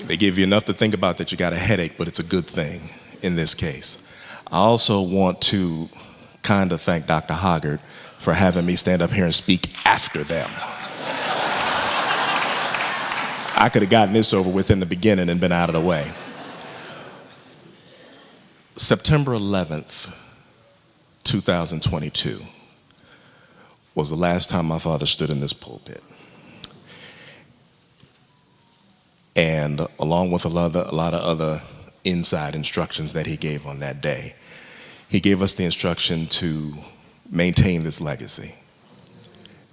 They give you enough to think about that you got a headache, but it's a good thing in this case. I also want to kind of thank Dr. Hoggart for having me stand up here and speak after them. I could have gotten this over with in the beginning and been out of the way. September 11th, 2022 was the last time my father stood in this pulpit. And along with a lot of other inside instructions that he gave on that day, he gave us the instruction to maintain this legacy.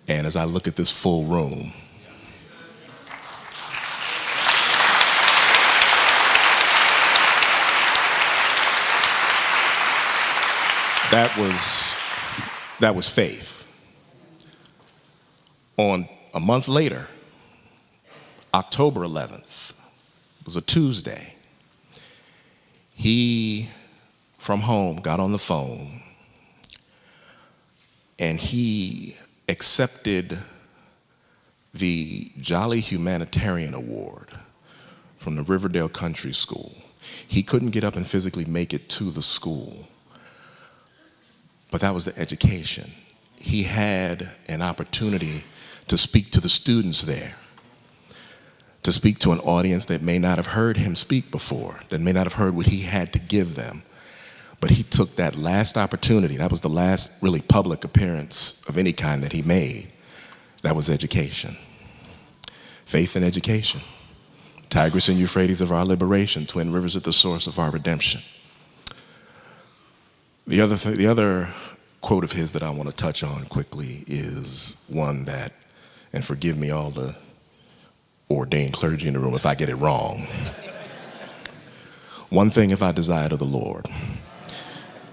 And as I look at this full room, that was faith. On a month later, October 11th, it was a Tuesday, he, from home, got on the phone and he accepted the Jolly Humanitarian Award from the Riverdale Country School. He couldn't get up and physically make it to the school, but that was the education. He had an opportunity to speak to the students there, to speak to an audience that may not have heard him speak before, that may not have heard what he had to give them. But he took that last opportunity, that was the last really public appearance of any kind that he made. That was education. Faith and education. Tigris and Euphrates of our liberation, twin rivers at the source of our redemption. The other quote of his that I want to touch on quickly is one that, and forgive me all the ordained clergy in the room if I get it wrong. One thing if I desired of the Lord,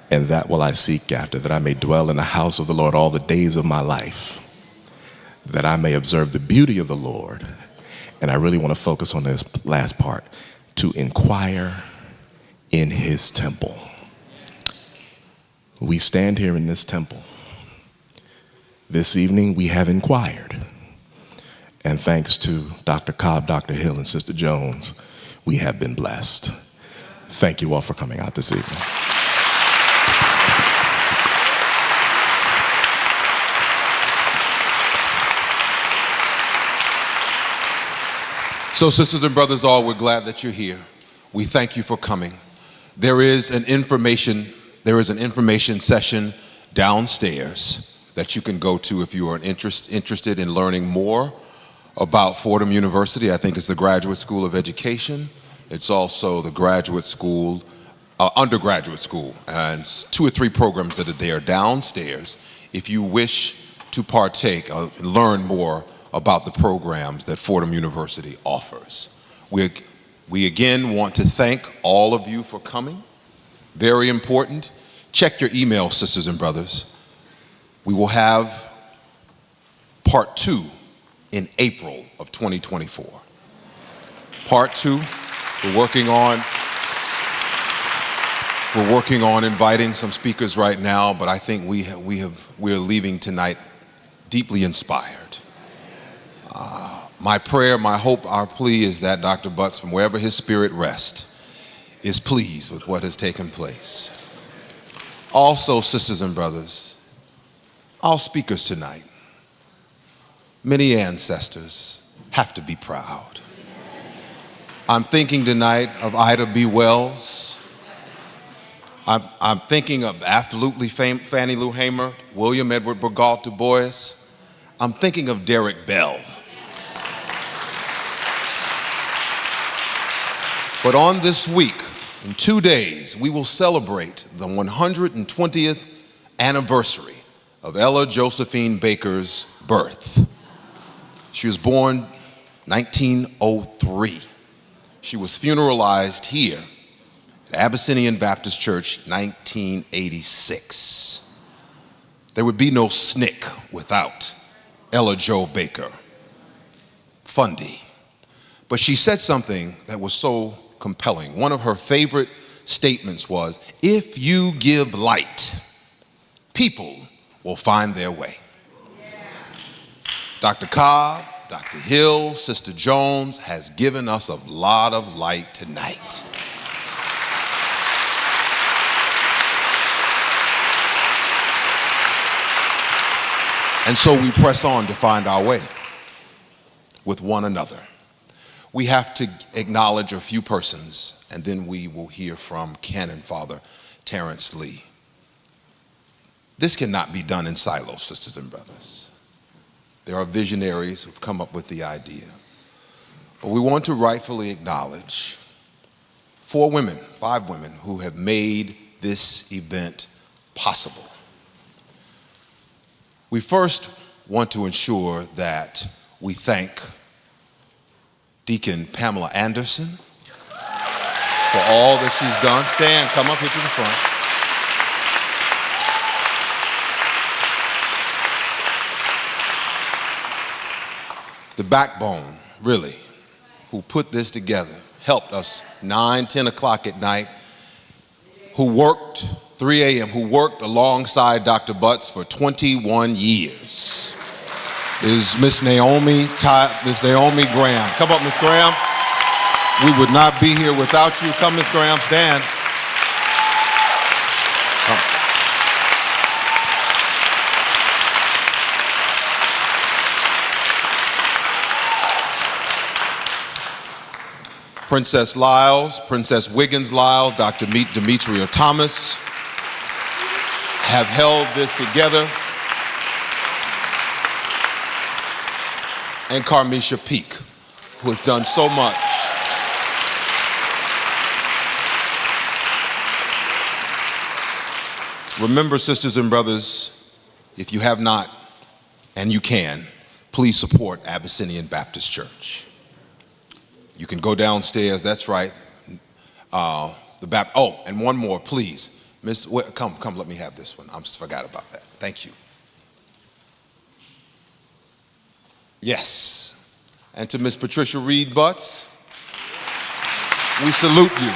and that will I seek after, that I may dwell in the house of the Lord all the days of my life, that I may observe the beauty of the Lord. And I really want to focus on this last part, to inquire in his temple. We stand here in this temple. This evening we have inquired. And thanks to Dr. Cobb, Dr. Hill, and Sister Jones, we have been blessed. Thank you all for coming out this evening. So sisters and brothers all, we're glad that you're here. We thank you for coming. There is an information session downstairs that you can go to if you are interested in learning more about Fordham University. I think it's the Graduate School of Education. It's also the graduate school, undergraduate school, and 2 or 3 programs that are there downstairs if you wish to partake and learn more about the programs that Fordham University offers. We again want to thank all of you for coming. Very important. Check your email, sisters and brothers. We will have part 2 in April of 2024. part 2. We're working on inviting some speakers right now, but I think we're leaving tonight deeply inspired. My prayer, my hope, our plea is that Dr. Butts, from wherever his spirit rests, is pleased with what has taken place. Also, sisters and brothers, our speakers tonight, many ancestors, have to be proud. I'm thinking tonight of Ida B. Wells. I'm thinking of absolutely Fannie Lou Hamer, William Edward Burgault Du Bois. I'm thinking of Derek Bell. But on this week, in 2 days, we will celebrate the 120th anniversary of Ella Josephine Baker's birth. She was born 1903. She was funeralized here at Abyssinian Baptist Church, 1986. There would be no SNCC without Ella Jo Baker, Fundy. But she said something that was so compelling. One of her favorite statements was, if you give light, people will find their way. Dr. Cobb, Dr. Hill, Sister Jones has given us a lot of light tonight. And so we press on to find our way with one another. We have to acknowledge a few persons, and then we will hear from Canon Father Terrence Lee. This cannot be done in silos, sisters and brothers. There are visionaries who've come up with the idea. But we want to rightfully acknowledge 5 women who have made this event possible. We first want to ensure that we thank Deacon Pamela Anderson for all that she's done. Stan, come up here to the front. The backbone, really, who put this together, helped us 9, 10 o'clock at night, who worked 3 a.m., who worked alongside Dr. Butts for 21 years. Is Miss Naomi Graham. Come up, Miss Graham. We would not be here without you. Come, Miss Graham, stand. Come. Princess Lyles, Princess Wiggins Lyles, Dr. Demetria Thomas have held this together. And Carmisha Peak, who has done so much. Remember, sisters and brothers, if you have not, and you can, please support Abyssinian Baptist Church. You can go downstairs, that's right. Oh, and one more, please. Come, let me have this one. I just forgot about that. Thank you. Yes. And to Miss Patricia Reed Butts, we salute you.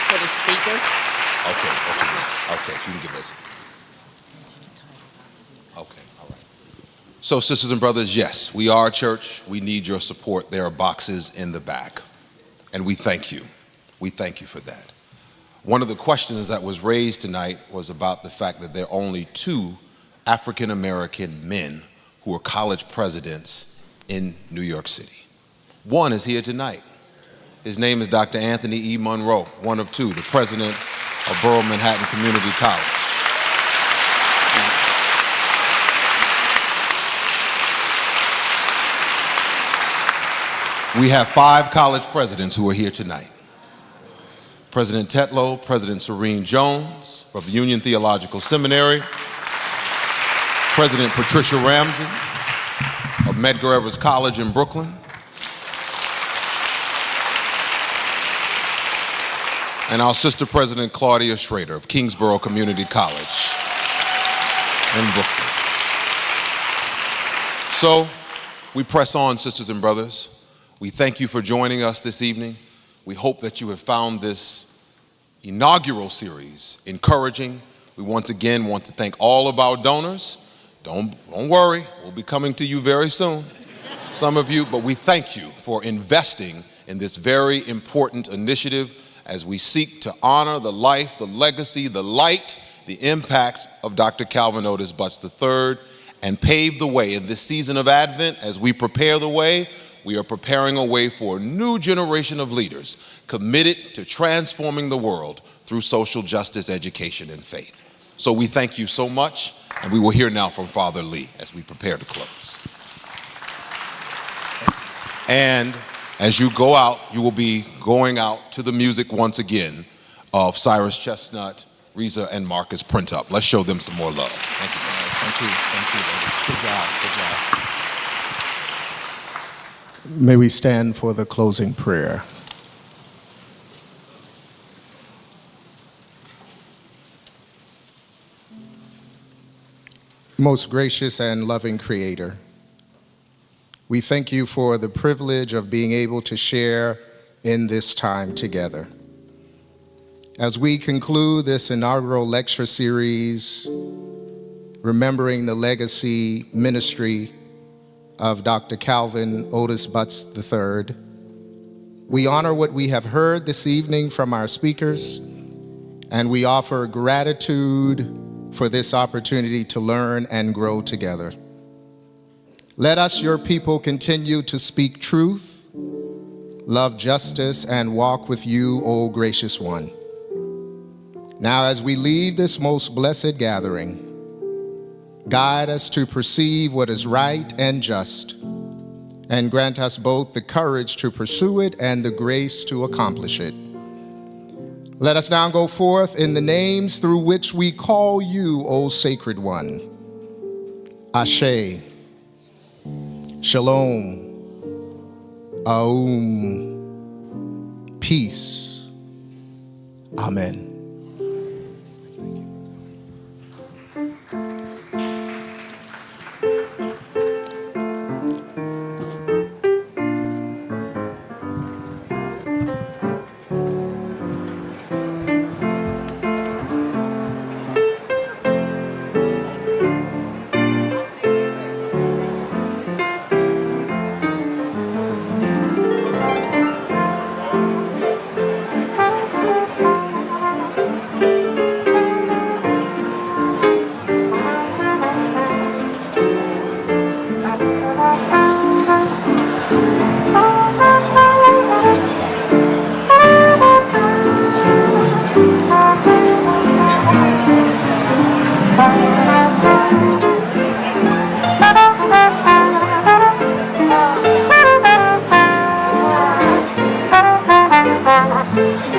For the speaker. Okay, you can give this. Okay, all right. So, sisters and brothers, yes, we are a church. We need your support. There are boxes in the back, and we thank you. We thank you for that. One of the questions that was raised tonight was about the fact that there are only 2 African American men who are college presidents in New York City. One is here tonight. His name is Dr. Anthony E. Monroe, one of 2, the president of Borough Manhattan Community College. We have 5 college presidents who are here tonight. President Tetlow, President Serene Jones of the Union Theological Seminary, President Patricia Ramsey of Medgar Evers College in Brooklyn, and our Sister President Claudia Schrader of Kingsborough Community College in Brooklyn. So we press on, sisters and brothers. We thank you for joining us this evening. We hope that you have found this inaugural series encouraging. We once again want to thank all of our donors. Don't worry, we'll be coming to you very soon, some of you, but we thank you for investing in this very important initiative as we seek to honor the life, the legacy, the light, the impact of Dr. Calvin Otis Butts III, and pave the way in this season of Advent. As we prepare the way, we are preparing a way for a new generation of leaders committed to transforming the world through social justice, education, and faith. So we thank you so much, and we will hear now from Father Lee as we prepare to close. And as you go out, you will be going out to the music once again of Cyrus Chestnut, Reza, and Marcus Printup. Let's show them some more love. Thank you, guys. Thank you. Good job. May we stand for the closing prayer. Most gracious and loving Creator, we thank you for the privilege of being able to share in this time together. As we conclude this inaugural lecture series, remembering the legacy ministry of Dr. Calvin Otis Butts III, we honor what we have heard this evening from our speakers, and we offer gratitude for this opportunity to learn and grow together. Let us, your people, continue to speak truth, love justice, and walk with you, O gracious one. Now, as we leave this most blessed gathering, guide us to perceive what is right and just, and grant us both the courage to pursue it and the grace to accomplish it. Let us now go forth in the names through which we call you, O Sacred One. Ashe, Shalom, Aum, peace, Amen. Thank you.